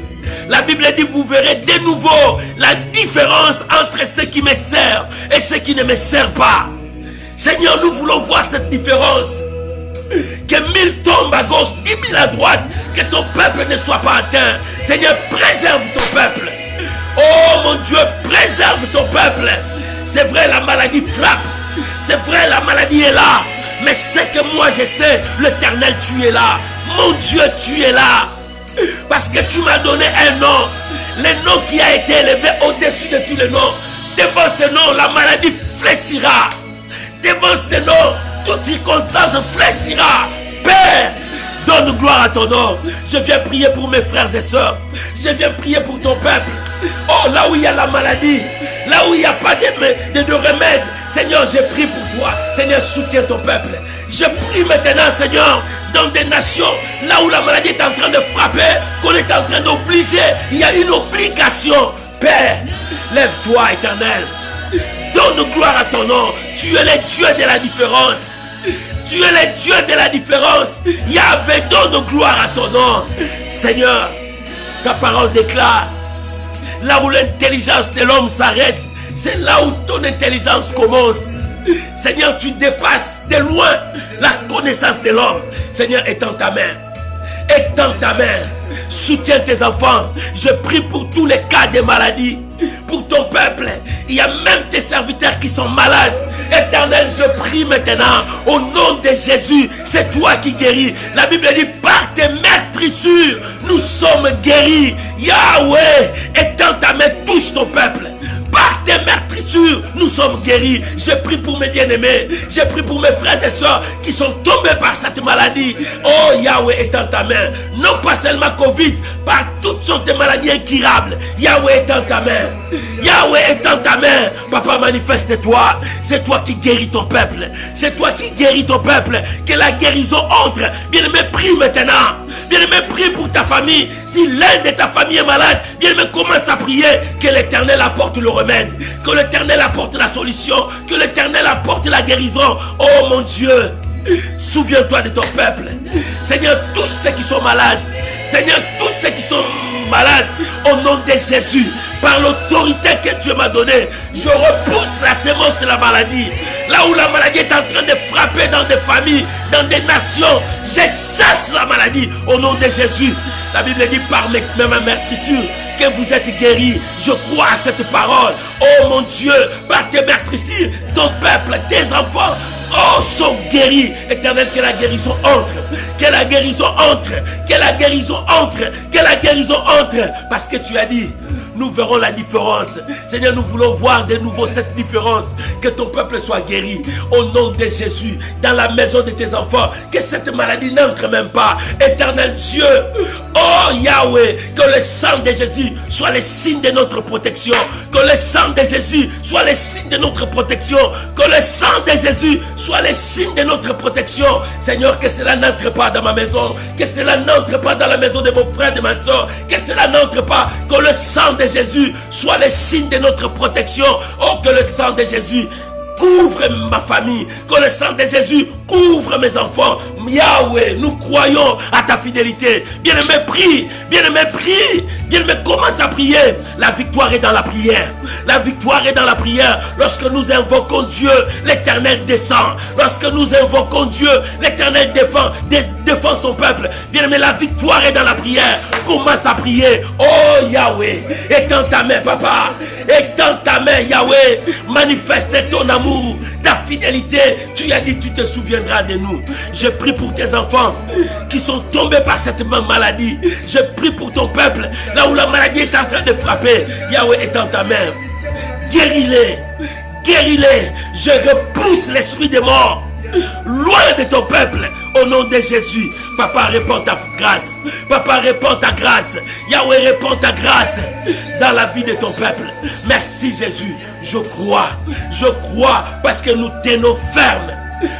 La Bible dit, vous verrez de nouveau la différence entre ceux qui me servent et ceux qui ne me servent pas. Seigneur, nous voulons voir cette différence. Que 1000 tombent à gauche, 10 000 à droite. Que ton peuple ne soit pas atteint. Seigneur, préserve ton peuple. Oh mon Dieu, préserve ton peuple. C'est vrai, la maladie frappe. C'est vrai, la maladie est là. Mais c'est que moi je sais, l'Éternel, tu es là. Mon Dieu, tu es là. Parce que tu m'as donné un nom. Le nom qui a été élevé au-dessus de tous les noms. Devant ce nom, la maladie fléchira. Devant ce nom, toute circonstance fléchira. Père, donne gloire à ton nom. Je viens prier pour mes frères et sœurs. Je viens prier pour ton peuple. Oh, là où il y a la maladie, là où il n'y a pas de remède, Seigneur, je prie pour toi. Seigneur, soutiens ton peuple. Je prie maintenant, Seigneur, dans des nations, là où la maladie est en train de frapper, qu'on est en train d'obliger, il y a une obligation. Père, lève-toi, Éternel. Donne gloire à ton nom. Tu es le Dieu de la différence. Tu es le Dieu de la différence. Yahvé, donne gloire à ton nom. Seigneur, ta parole déclare, là où l'intelligence de l'homme s'arrête, c'est là où ton intelligence commence. Seigneur, tu dépasses de loin la connaissance de l'homme. Seigneur, étends ta main. Étends ta main. Soutiens tes enfants. Je prie pour tous les cas de maladie. Pour ton peuple. Il y a même tes serviteurs qui sont malades. Éternel, je prie maintenant, au nom de Jésus, c'est toi qui guéris. La Bible dit, par tes meurtrissures, nous sommes guéris. Yahweh, étends ta main, touche ton peuple. Par tes meurtrissures, nous sommes guéris. Je prie pour mes bien-aimés. Je prie pour mes frères et sœurs qui sont tombés par cette maladie. Oh Yahweh, étends ta main. Non pas seulement Covid, par toutes sortes de maladies incurables. Yahweh, étends ta main. Yahweh, étends ta main. Papa, manifeste-toi. C'est toi qui guéris ton peuple. C'est toi qui guéris ton peuple. Que la guérison entre. Bien-aimé, prie maintenant. Bien-aimé, prie pour ta famille. Si l'un de ta famille est malade, bien-aimé, commence à prier. Que l'Éternel apporte le remède. Que l'Éternel apporte la solution. Que l'Éternel apporte la guérison. Oh mon Dieu, souviens-toi de ton peuple. Seigneur, tous ceux qui sont malades. Seigneur, tous ceux qui sont malades, au nom de Jésus, par l'autorité que Dieu m'a donnée, je repousse la sémence de la maladie. Là où la maladie est en train de frapper dans des familles, dans des nations, je chasse la maladie au nom de Jésus. La Bible dit par mes meurtrissures que vous êtes guéris. Je crois à cette parole. Oh mon Dieu, par tes meurtrissures, ton peuple, tes enfants, oh, sont guéris. Éternel, que la guérison entre. Que la guérison entre. Que la guérison entre. Que la guérison entre. Parce que tu as dit, nous verrons la différence. Seigneur, nous voulons voir de nouveau cette différence. Que ton peuple soit guéri. Au nom de Jésus. Dans la maison de tes enfants. Que cette maladie n'entre même pas. Éternel Dieu. Oh Yahweh. Que le sang de Jésus soit le signe de notre protection. Que le sang de Jésus soit le signe de notre protection. Que le sang de Jésus soit le signe de notre protection. Seigneur, que cela n'entre pas dans ma maison. Que cela n'entre pas dans la maison de mon frère, de ma soeur. Que cela n'entre pas. Que le sang de Jésus soit le signe de notre protection. Oh, que le sang de Jésus couvre ma famille. Que le sang de Jésus couvre mes enfants. Yahweh, nous croyons à ta fidélité. Bien-aimé, prie. Bien-aimé, prie. Bien-aimé, commence à prier. La victoire est dans la prière. La victoire est dans la prière. Lorsque nous invoquons Dieu, l'Éternel descend. Lorsque nous invoquons Dieu, l'Éternel défend son peuple. Bien-aimé, la victoire est dans la prière. Commence à prier. Oh Yahweh, étends ta main, papa. Étends ta main, Yahweh. Manifeste ton amour, ta fidélité. Tu as dit, tu te souviendras de nous. Je prie pour tes enfants qui sont tombés par cette même maladie. Je prie pour ton peuple, là où la maladie est en train de frapper. Yahweh, étends ta main. Guéris-les. Guéris-les. Je repousse l'esprit de mort loin de ton peuple. Au nom de Jésus, papa, répands ta grâce. Papa, répands ta grâce. Yahweh, répands ta grâce dans la vie de ton peuple. Merci Jésus. Je crois parce que nous tenons ferme.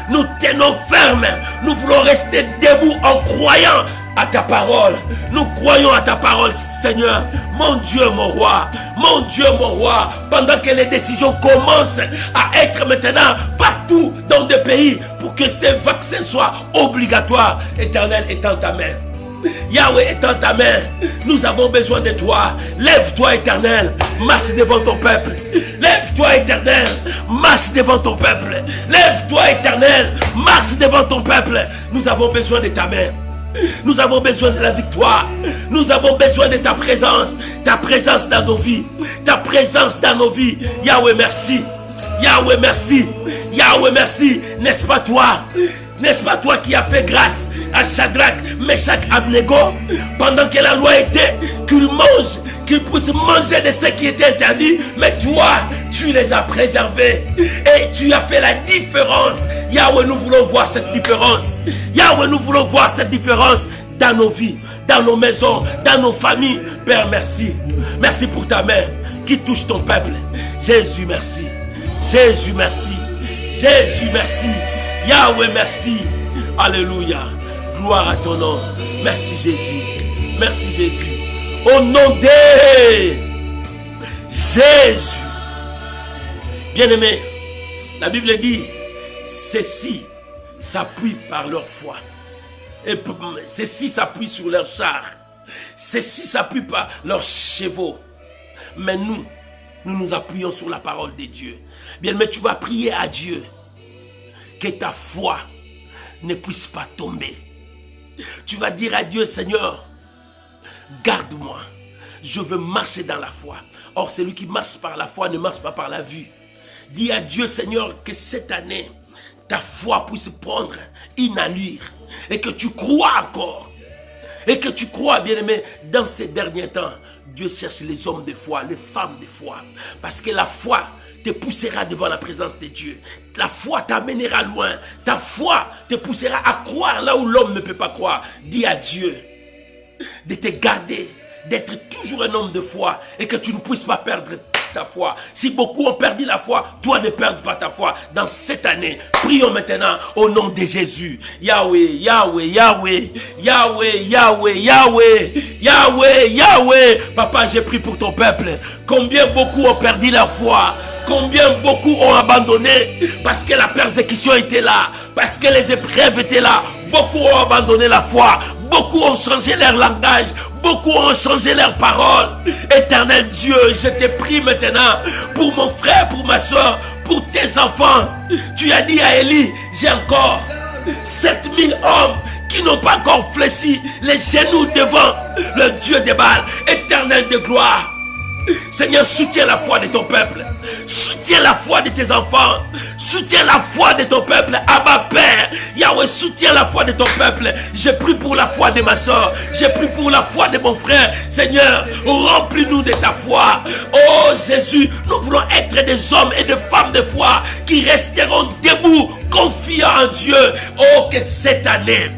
Nous tenons ferme. Nous voulons rester debout en croyant à ta parole. Nous croyons à ta parole, Seigneur. Mon Dieu, mon roi. Mon Dieu, mon roi. Pendant que les décisions commencent à être maintenant partout dans des pays pour que ces vaccins soient obligatoires. Éternel, étends ta main. Yahweh, étends ta main. Nous avons besoin de toi. Lève-toi, Éternel. Marche devant ton peuple. Lève-toi, Éternel. Marche devant ton peuple. Lève-toi, Éternel. Marche devant ton peuple. Nous avons besoin de ta main. Nous avons besoin de la victoire. Nous avons besoin de ta présence. Ta présence dans nos vies. Ta présence dans nos vies. Yahweh, merci. Yahweh, merci. Yahweh, merci. N'est-ce pas toi? N'est-ce pas toi qui as fait grâce à Shadrach, Meshach, Abednego pendant que la loi était qu'ils puissent manger de ce qui était interdit, mais toi, tu les as préservés et tu as fait la différence. Yahweh, nous voulons voir cette différence. Yahweh, nous voulons voir cette différence dans nos vies, dans nos maisons, dans nos familles. Père, merci. Merci pour ta main qui touche ton peuple. Jésus, merci. Jésus, merci. Jésus, merci. Yahweh, merci. Alléluia. Gloire à ton nom. Merci Jésus. Merci Jésus. Au nom de Jésus. Bien-aimé, la Bible dit, ceux-ci s'appuient par leur foi. Et ceux-ci s'appuient sur leurs chars. Ceux-ci s'appuient par leurs chevaux. Mais nous nous appuyons sur la parole de Dieu. Bien-aimé, tu vas prier à Dieu que ta foi ne puisse pas tomber. Tu vas dire à Dieu, Seigneur, garde-moi. Je veux marcher dans la foi. Or, celui qui marche par la foi ne marche pas par la vue. Dis à Dieu, Seigneur, que cette année, ta foi puisse prendre une allure et que tu crois encore. Et que tu crois, bien-aimé, dans ces derniers temps, Dieu cherche les hommes de foi, les femmes de foi. Parce que la foi te poussera devant la présence de Dieu. La foi t'amènera loin. Ta foi te poussera à croire là où l'homme ne peut pas croire. Dis à Dieu de te garder, d'être toujours un homme de foi et que tu ne puisses pas perdre ta foi. Si beaucoup ont perdu la foi, toi ne perds pas ta foi. Dans cette année, prions maintenant au nom de Jésus. Yahweh, Yahweh, Yahweh, Yahweh, Yahweh, Yahweh, Yahweh, Yahweh. Papa, j'ai prié pour ton peuple. Combien beaucoup ont perdu la foi? Combien beaucoup ont abandonné parce que la persécution était là, parce que les épreuves étaient là. Beaucoup ont abandonné la foi. Beaucoup ont changé leur langage. Beaucoup ont changé leurs paroles. Éternel Dieu, je te prie maintenant pour mon frère, pour ma soeur, pour tes enfants. Tu as dit à Élie, j'ai encore 7000 hommes qui n'ont pas encore fléchi les genoux devant le Dieu des Baals, éternel de gloire. Seigneur, soutiens la foi de ton peuple. Soutiens la foi de tes enfants. Soutiens la foi de ton peuple. Abba Père, Yahweh, soutiens la foi de ton peuple. Je prie pour la foi de ma soeur. Je prie pour la foi de mon frère. Seigneur, remplis-nous de ta foi. Oh Jésus, nous voulons être des hommes et des femmes de foi qui resteront debout, confiants en Dieu. Oh, que cette année,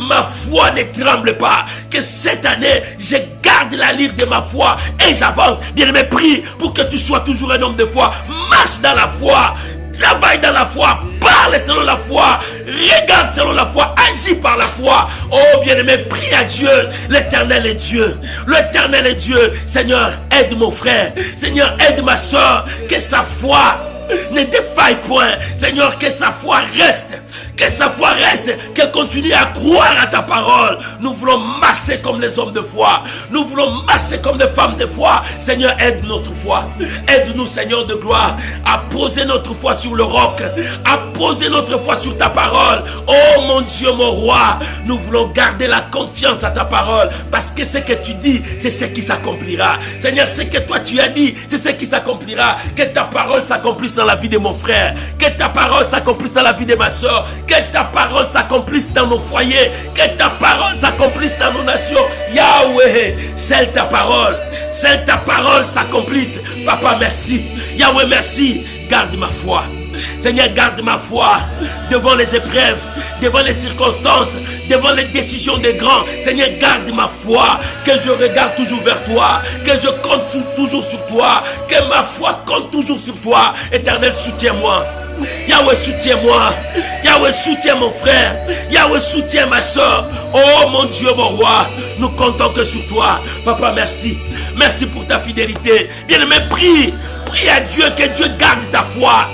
ma foi ne tremble pas. Que cette année, je garde la livre de ma foi et j'avance. Bien-aimé, prie pour que tu sois toujours un homme de foi. Marche dans la foi. Travaille dans la foi. Parle selon la foi. Regarde selon la foi. Agis par la foi. Oh, bien-aimé, prie à Dieu. L'Éternel est Dieu. L'Éternel est Dieu. Seigneur, aide mon frère. Seigneur, aide ma soeur. Que sa foi ne défaille point. Seigneur, que sa foi reste. Que sa foi reste, qu'elle continue à croire à ta parole. Nous voulons marcher comme les hommes de foi. Nous voulons marcher comme les femmes de foi. Seigneur, aide notre foi. Aide-nous, Seigneur de gloire, à poser notre foi sur le roc, à poser notre foi sur ta parole. Oh mon Dieu, mon roi, nous voulons garder la confiance à ta parole, parce que ce que tu dis, c'est ce qui s'accomplira. Seigneur, ce que toi tu as dit, c'est ce qui s'accomplira. Que ta parole s'accomplisse dans la vie de mon frère. Que ta parole s'accomplisse dans la vie de ma soeur. Que ta parole s'accomplisse dans nos foyers. Que ta parole s'accomplisse dans nos nations. Yahweh, celle ta parole s'accomplisse. Papa, merci. Yahweh, merci. Garde ma foi. Seigneur, garde ma foi devant les épreuves, devant les circonstances, devant les décisions des grands. Seigneur, garde ma foi, que je regarde toujours vers toi, que je compte toujours sur toi, que ma foi compte toujours sur toi. Éternel, soutiens-moi. Yahweh, soutiens-moi. Yahweh, soutiens mon frère. Yahweh, soutiens ma soeur. Oh mon Dieu, mon roi, nous comptons que sur toi. Papa, merci. Merci pour ta fidélité. Bien-aimé, prie. Prie à Dieu, que Dieu garde ta foi.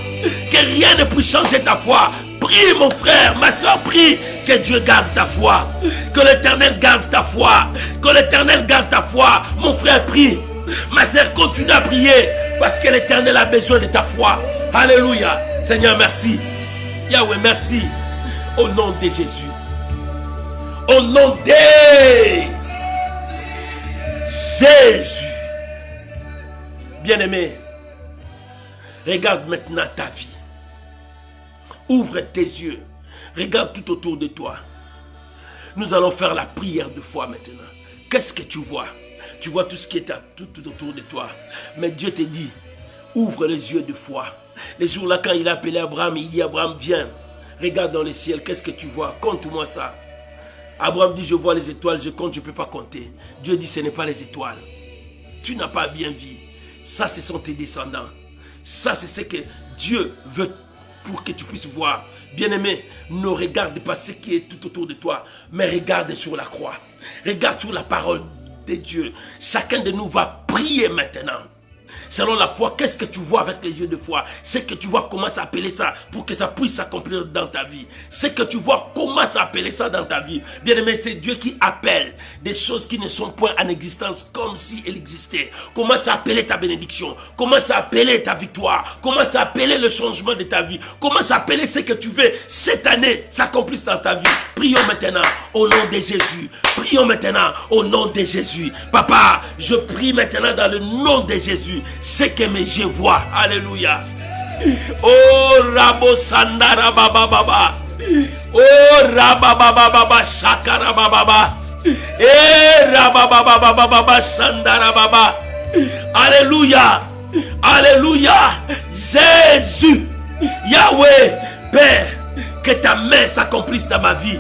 Que rien ne puisse changer ta foi. Prie mon frère, ma soeur, prie. Que Dieu garde ta foi. Que l'Éternel garde ta foi. Que l'Éternel garde ta foi. Mon frère, prie. Ma soeur, continue à prier. Parce que l'Éternel a besoin de ta foi. Alléluia. Seigneur, merci. Yahweh, merci. Au nom de Jésus. Au nom de Jésus. Bien-aimé, regarde maintenant ta vie. Ouvre tes yeux. Regarde tout autour de toi. Nous allons faire la prière de foi maintenant. Qu'est-ce que tu vois? Tu vois tout ce qui est tout autour de toi. Mais Dieu te dit, ouvre les yeux de foi. Les jours-là, quand il a appelé Abraham, il dit, Abraham, viens. Regarde dans le ciel, qu'est-ce que tu vois? Compte-moi ça. Abraham dit, je vois les étoiles, je compte, je ne peux pas compter. Dieu dit, ce n'est pas les étoiles. Tu n'as pas bien vu. Ça, ce sont tes descendants. Ça, c'est ce que Dieu veut pour que tu puisses voir. Bien-aimé, ne regarde pas ce qui est tout autour de toi, mais regarde sur la croix. Regarde sur la parole de Dieu. Chacun de nous va prier maintenant. Selon la foi, qu'est-ce que tu vois avec les yeux de foi? C'est que tu vois comment s'appeler ça pour que ça puisse s'accomplir dans ta vie. C'est que tu vois comment s'appeler ça dans ta vie. Bien-aimé, c'est Dieu qui appelle des choses qui ne sont point en existence comme si elles existaient. Comment s'appeler ta bénédiction? Comment s'appeler ta victoire? Comment s'appeler le changement de ta vie? Comment s'appeler ce que tu veux cette année s'accomplisse dans ta vie? Prions maintenant au nom de Jésus. Prions maintenant au nom de Jésus. Papa, je prie maintenant dans le nom de Jésus. Ce que mes yeux voient. Alléluia. Oh Rabo Sandara Baba Baba. Oh Rababa Baba Shakara Baba. Eh Rababa Baba Sandara Baba. Alléluia. Alléluia. Jésus. Yahweh, Père, que ta main s'accomplisse dans ma vie.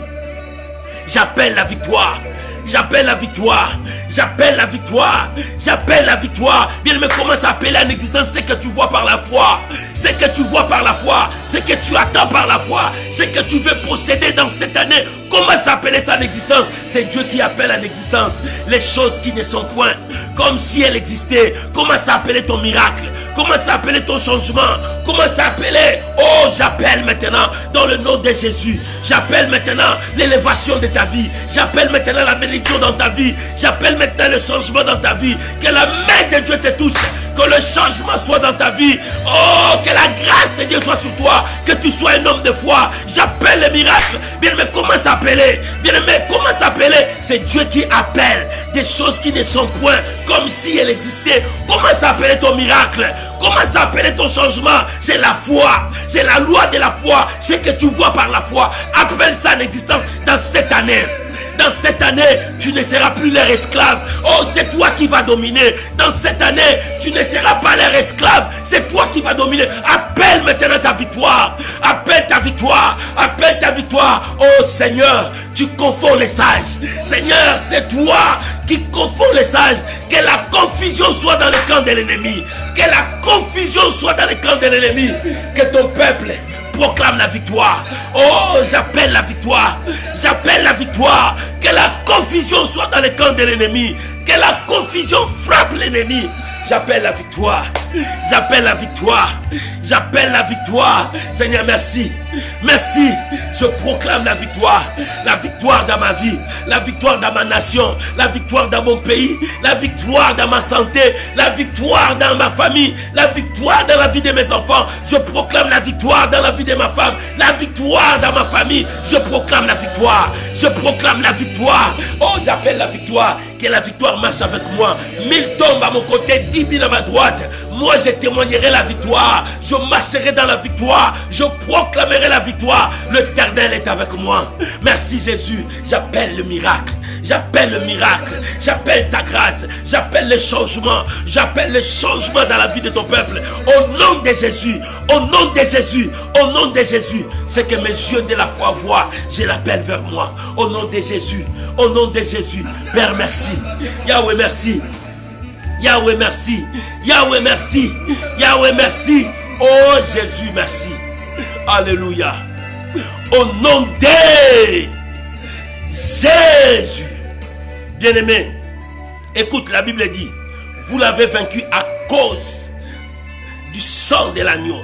J'appelle la victoire. J'appelle la victoire. J'appelle la victoire. J'appelle la victoire. Bien, mais commence à appeler en existence ce que tu vois par la foi. Ce que tu vois par la foi. Ce que tu attends par la foi. Ce que tu veux posséder dans cette année. Commence à appeler ça en existence. C'est Dieu qui appelle en existence les choses qui ne sont point. Comme si elles existaient. Commence à appeler ton miracle. Commence à appeler ton changement. Commence à appeler. Oh, j'appelle maintenant dans le nom de Jésus. J'appelle maintenant l'élévation de ta vie. J'appelle maintenant la bénédiction dans ta vie. J'appelle maintenant le changement dans ta vie. Que la main de Dieu te touche. Que le changement soit dans ta vie. Oh, que la grâce de Dieu soit sur toi. Que tu sois un homme de foi. J'appelle le miracle. Bien-aimé, commence à appeler. Bien-aimé, commence à appeler. C'est Dieu qui appelle des choses qui ne sont point comme si elles existaient. Commence à appeler ton miracle. Commence à appeler ton changement. C'est la foi. C'est la loi de la foi. C'est que tu vois par la foi. Appelle ça en existence dans cette année. Dans cette année, tu ne seras plus leur esclave. Oh, c'est toi qui vas dominer. Dans cette année, tu ne seras pas leur esclave. C'est toi qui vas dominer. Appelle maintenant ta victoire. Appelle ta victoire. Appelle ta victoire. Oh Seigneur, tu confonds les sages. Seigneur, c'est toi qui confonds les sages. Que la confusion soit dans le camp de l'ennemi. Que la confusion soit dans le camp de l'ennemi. Que ton peuple proclame la victoire. Oh, j'appelle la victoire. J'appelle la victoire. Que la confusion soit dans le camp de l'ennemi. Que la confusion frappe l'ennemi. J'appelle la victoire. J'appelle la victoire. J'appelle la victoire. Seigneur, merci. Merci. Je proclame la victoire. La victoire dans ma vie. La victoire dans ma nation. La victoire dans mon pays. La victoire dans ma santé. La victoire dans ma famille. La victoire dans la vie de mes enfants. Je proclame la victoire dans la vie de ma femme. La victoire dans ma famille. Je proclame la victoire. Je proclame la victoire. Oh, j'appelle la victoire. Que la victoire marche avec moi. 1000 tombent à mon côté, 10 000 à ma droite. Moi, je témoignerai la victoire. Je marcherai dans la victoire. Je proclamerai la victoire. L'Éternel est avec moi. Merci Jésus. J'appelle le miracle. J'appelle le miracle. J'appelle ta grâce. J'appelle le changement. J'appelle le changement dans la vie de ton peuple. Au nom de Jésus. Au nom de Jésus. Au nom de Jésus. C'est que mes yeux de la foi voient. Je l'appelle vers moi. Au nom de Jésus. Au nom de Jésus. Père, merci. Yahweh, merci. Yahweh, merci. Yahweh, merci. Yahweh, merci. Oh Jésus, merci. Alléluia. Au nom de Jésus. Bien-aimé, écoute, la Bible dit, vous l'avez vaincu à cause du sang de l'agneau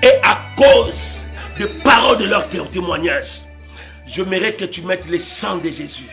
et à cause des paroles de leur témoignage. Je mérite que tu mettes le sang de Jésus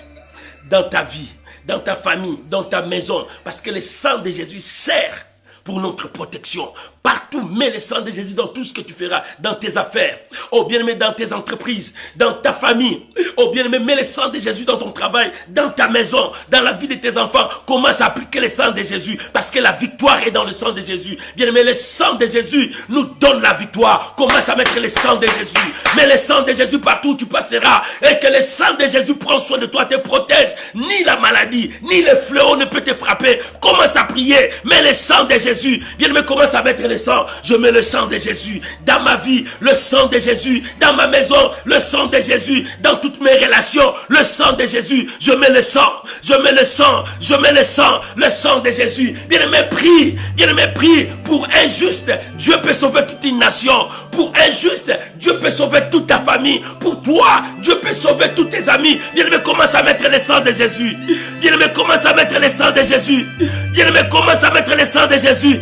dans ta vie, dans ta famille, dans ta maison, parce que le sang de Jésus sert pour notre protection. Partout, mets le sang de Jésus dans tout ce que tu feras, dans tes affaires, oh bien-aimé, dans tes entreprises, dans ta famille, oh bien-aimé, mets le sang de Jésus dans ton travail, dans ta maison, dans la vie de tes enfants. Commence à appliquer le sang de Jésus, parce que la victoire est dans le sang de Jésus. Bien-aimé, le sang de Jésus nous donne la victoire. Commence à mettre le sang de Jésus. Mets le sang de Jésus partout où tu passeras, et que le sang de Jésus prend soin de toi, te protège. Ni la maladie, ni le fléau ne peut te frapper. Commence à prier, mets le sang de Jésus. Bien-aimé, commence à mettre le sang. Je mets le sang de Jésus dans ma vie, le sang de Jésus dans ma maison, le sang de Jésus dans toutes mes relations, le sang de Jésus. Je mets le sang, je mets le sang, je mets le sang de Jésus. Bien-aimé, prie, bien-aimé, prie. Pour un juste, Dieu peut sauver toute une nation. Pour un juste, Dieu peut sauver toute ta famille. Pour toi, Dieu peut sauver tous tes amis. Bien-aimé, commence à mettre le sang de Jésus. Bien-aimé, commence à mettre le sang de Jésus. Bien-aimé, commence à mettre le sang de Jésus.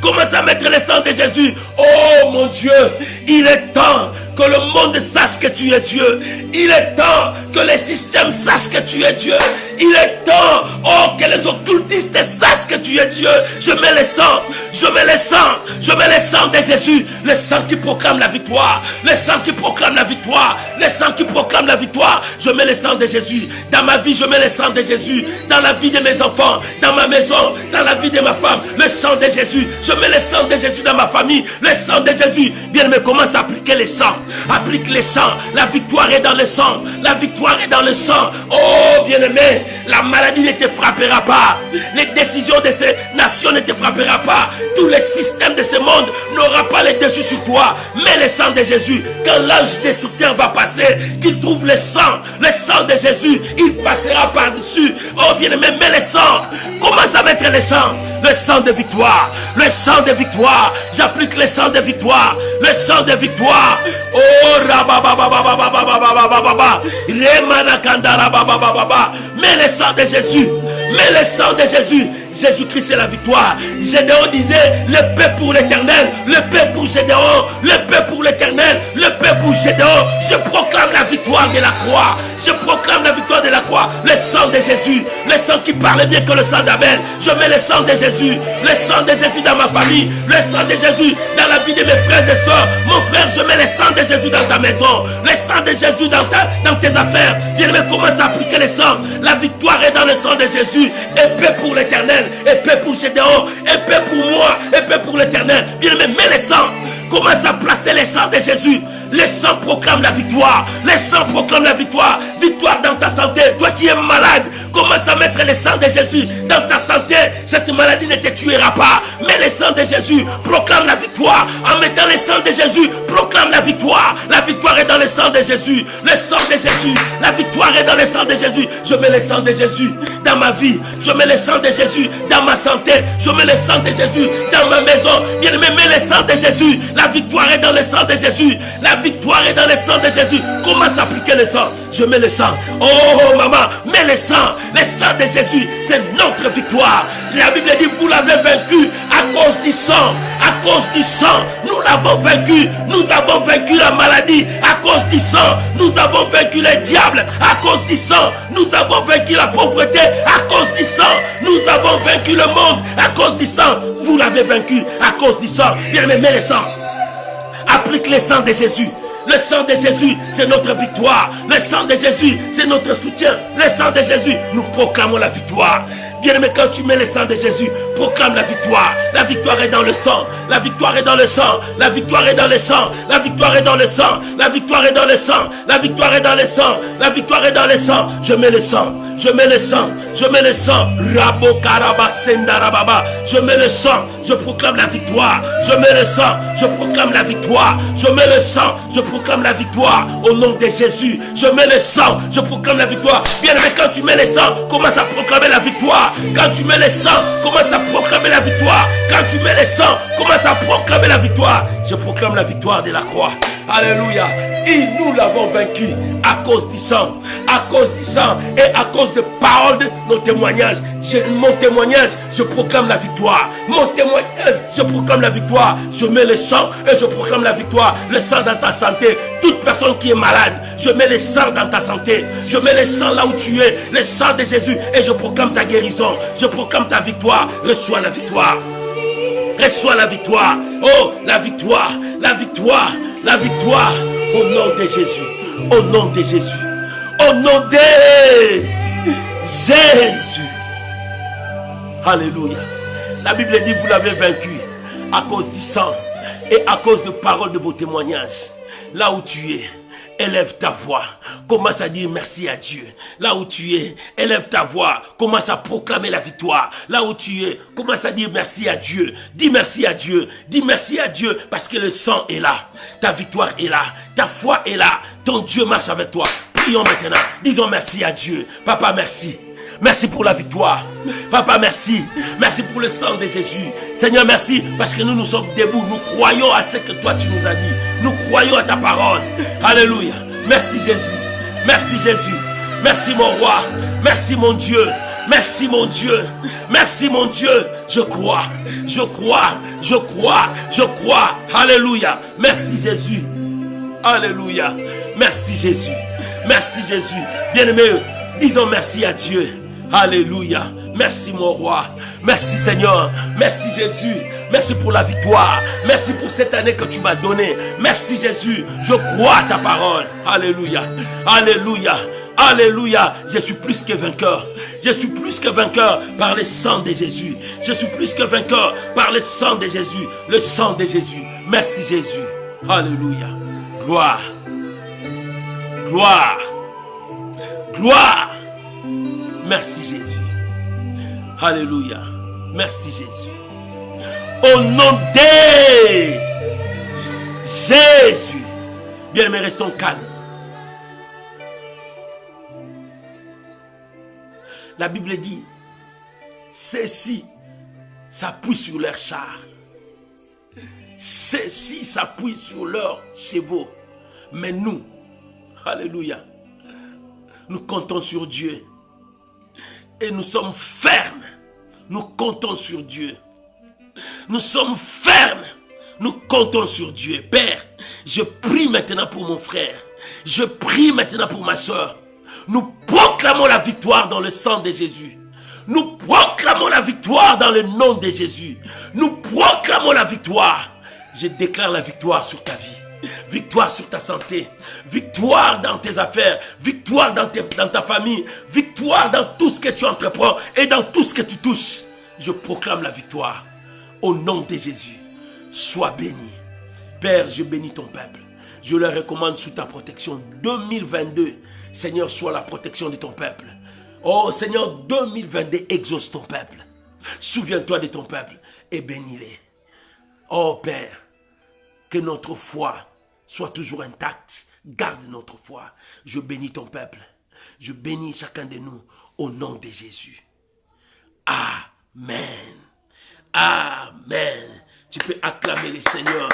Commence à mettre le sang de Jésus. Oh mon Dieu, il est temps que le monde sache que tu es Dieu. Il est temps que les systèmes sachent que tu es Dieu. Il est temps, oh, que les occultistes sachent que tu es Dieu. Je mets le sang, je mets le sang, je mets le sang de Jésus. Le sang qui proclame la victoire, le sang qui proclame la victoire, le sang qui proclame la victoire. Je mets le sang de Jésus. Dans ma vie, je mets le sang de Jésus. Dans la vie de mes enfants, dans ma maison, dans la vie de ma femme, le sang de Jésus. Je mets le sang de Jésus dans ma famille, le sang de Jésus. Bien-aimé, commence à appliquer le sang. Applique le sang. La victoire est dans le sang. La victoire est dans le sang. Oh, bien-aimé, la maladie ne te frappera pas. Les décisions de ces nations ne te frappera pas. Tous les systèmes de ce monde n'auront pas le dessus sur toi. Mets le sang de Jésus. Quand l'ange destructeur va passer, qu'il trouve le sang de Jésus, il passera par-dessus. Oh, bien-aimé, mets le sang. Commence à mettre le sang. Le sang de victoire, le sang de victoire. J'applique le sang de victoire, le sang de victoire. Oh, rababababababababababa, remanakandara. Mais le sang de Jésus, mais le sang de Jésus. Jésus-Christ est la victoire. Gédéon disait, le paix pour l'éternel, le paix pour Gédéon, le paix pour l'éternel, le paix pour Gédéon. Je proclame la victoire de la croix. Je proclame la victoire de la croix. Le sang de Jésus, le sang qui parle mieux que le sang d'Abel. Je mets le sang de Jésus, le sang de Jésus dans ma famille, le sang de Jésus dans la vie de mes frères et sœurs. Mon frère, je mets le sang de Jésus dans ta maison, le sang de Jésus dans tes affaires. Bien-aimé, commence à appliquer le sang. La victoire est dans le sang de Jésus. Et paix pour l'éternel, et paix pour Gédéon, et paix pour moi, et paix pour l'éternel. Bien-aimé, mets le sang. Commence à placer le sang de Jésus. Le sang proclame la victoire. Le sang proclame la victoire. Victoire dans ta santé. Toi qui es malade, commence à mettre le sang de Jésus dans ta santé. Cette maladie ne te tuera pas. Mais le sang de Jésus proclame la victoire. En mettant le sang de Jésus, proclame la victoire. La victoire est dans le sang de Jésus. Le sang de Jésus. La victoire est dans le sang de Jésus. Je mets le sang de Jésus dans ma vie. Je mets le sang de Jésus dans ma santé. Je mets le sang de Jésus dans ma maison. Bien aimé, mets le sang de Jésus. La victoire est dans le sang de Jésus. La victoire est dans le sang de Jésus. Commence à appliquer le sang. Je mets le sang. Oh maman, mets le sang. Le sang de Jésus, c'est notre victoire. La Bible dit, vous l'avez vaincu à cause du sang. À cause du sang, nous l'avons vaincu. Nous avons vaincu la maladie à cause du sang. Nous avons vaincu le diable à cause du sang. Nous avons vaincu la pauvreté à cause du sang. Nous avons vaincu le monde à cause du sang. Vous l'avez vaincu à cause du sang. Bien aimé, mets le sang. Applique le sang de Jésus. Le sang de Jésus, c'est notre victoire. Le sang de Jésus, c'est notre soutien. Le sang de Jésus, nous proclamons la victoire. Bien aimé, quand tu mets le sang de Jésus, proclame la victoire. La victoire est dans le sang. La victoire est dans le sang. La victoire est dans le sang. La victoire est dans le sang. La victoire est dans le sang. La victoire est dans le sang. La victoire est dans le sang. Je mets le sang. Je mets le sang. Je mets le sang. Rabo karaba sendarababa. Je mets le sang. Je proclame la victoire. Je mets le sang. Je proclame la victoire. Je mets le sang. Je proclame la victoire. Au nom de Jésus. Je mets le sang. Je proclame la victoire. Bien aimé, quand tu mets le sang, commence à proclamer la victoire. Quand tu mets le sang, commence à proclamer la victoire. Quand tu mets le sang, commence à proclamer la victoire. Je proclame la victoire de la croix. Alléluia. Et nous l'avons vaincu à cause du sang. À cause du sang et à cause de paroles de nos témoignages. Mon témoignage, je proclame la victoire. Mon témoignage, je proclame la victoire. Je mets le sang et je proclame la victoire. Le sang dans ta santé. Toute personne qui est malade, je mets le sang dans ta santé. Je mets le sang là où tu es. Le sang de Jésus et je proclame ta guérison. Je proclame ta victoire. Reçois la victoire. Reçois la victoire. Oh, la victoire. La victoire. La victoire. Au nom de Jésus. Au nom de Jésus. Au nom de Jésus. Alléluia. La Bible dit, vous l'avez vaincu à cause du sang et à cause de paroles de vos témoignages. Là où tu es, élève ta voix. Commence à dire merci à Dieu. Là où tu es, élève ta voix. Commence à proclamer la victoire. Là où tu es, commence à dire merci à Dieu. Dis merci à Dieu. Dis merci à Dieu parce que le sang est là. Ta victoire est là. Ta foi est là. Ton Dieu marche avec toi. Prions maintenant. Disons merci à Dieu. Papa, merci. Merci pour la victoire. Papa, merci. Merci pour le sang de Jésus. Seigneur, merci parce que nous sommes debout. Nous croyons à ce que toi tu nous as dit. Nous croyons à ta parole. Alléluia. Merci Jésus. Merci Jésus. Merci mon roi. Merci mon Dieu. Merci mon Dieu. Merci mon Dieu. Je crois. Je crois. Je crois. Je crois. Alléluia. Merci Jésus. Alléluia. Merci Jésus. Merci Jésus. Bien-aimés, disons merci à Dieu. Alléluia. Merci mon roi. Merci Seigneur. Merci Jésus. Merci pour la victoire. Merci pour cette année que tu m'as donnée. Merci Jésus. Je crois à ta parole. Alléluia. Alléluia. Alléluia. Je suis plus que vainqueur. Je suis plus que vainqueur par le sang de Jésus. Je suis plus que vainqueur par le sang de Jésus. Le sang de Jésus. Merci Jésus. Alléluia. Gloire. Gloire. Gloire. Merci Jésus. Alléluia. Merci Jésus. Au nom de Jésus. Bien, mais restons calmes. La Bible dit, ceux-ci s'appuient sur leurs chars. Ceux-ci s'appuient sur leurs chevaux. Mais nous, alléluia, nous comptons sur Dieu. Et nous sommes fermes. Nous comptons sur Dieu. Nous sommes fermes. Nous comptons sur Dieu. Père, je prie maintenant pour mon frère. Je prie maintenant pour ma soeur. Nous proclamons la victoire dans le sang de Jésus. Nous proclamons la victoire dans le nom de Jésus. Nous proclamons la victoire. Je déclare la victoire sur ta vie. Victoire sur ta santé. Victoire dans tes affaires. Victoire dans ta famille. Victoire dans tout ce que tu entreprends et dans tout ce que tu touches. Je proclame la victoire. Au nom de Jésus. Sois béni. Père, je bénis ton peuple. Je le recommande sous ta protection. 2022. Seigneur, sois la protection de ton peuple. Oh Seigneur, 2022, exauce ton peuple. Souviens-toi de ton peuple et bénis-les. Oh Père, que notre foi soit toujours intacte. Garde notre foi. Je bénis ton peuple. Je bénis chacun de nous au nom de Jésus. Amen. Amen. Tu peux acclamer le Seigneur.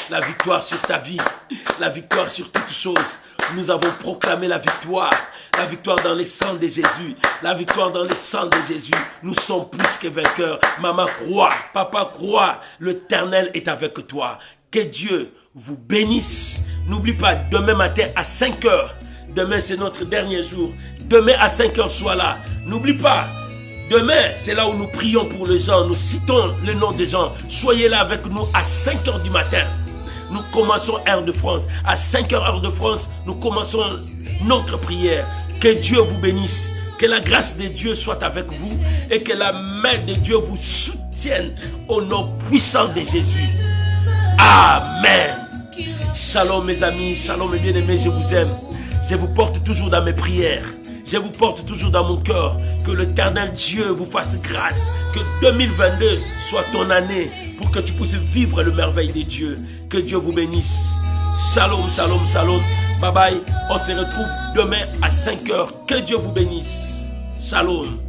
La victoire sur ta vie. La victoire sur toutes choses. Nous avons proclamé la victoire. La victoire dans le sang de Jésus. La victoire dans le sang de Jésus. Nous sommes plus que vainqueurs. Maman croit. Papa croit. L'Éternel est avec toi. Que Dieu vous bénisse. N'oublie pas, demain matin à 5 heures. Demain, c'est notre dernier jour. Demain à 5 heures, sois là. N'oublie pas. Demain, c'est là où nous prions pour les gens. Nous citons le nom des gens. Soyez là avec nous à 5 heures du matin. Nous commençons heure de France. À 5 heures heure de France, nous commençons notre prière. Que Dieu vous bénisse. Que la grâce de Dieu soit avec vous. Et que la main de Dieu vous soutienne au nom puissant de Jésus. Amen. Shalom mes amis. Shalom mes bien-aimés. Je vous aime. Je vous porte toujours dans mes prières. Je vous porte toujours dans mon cœur. Que l'Éternel Dieu vous fasse grâce. Que 2022 soit ton année pour que tu puisses vivre le merveille de Dieu. Que Dieu vous bénisse. Shalom, shalom, shalom. Bye bye. On se retrouve demain à 5 heures. Que Dieu vous bénisse. Shalom.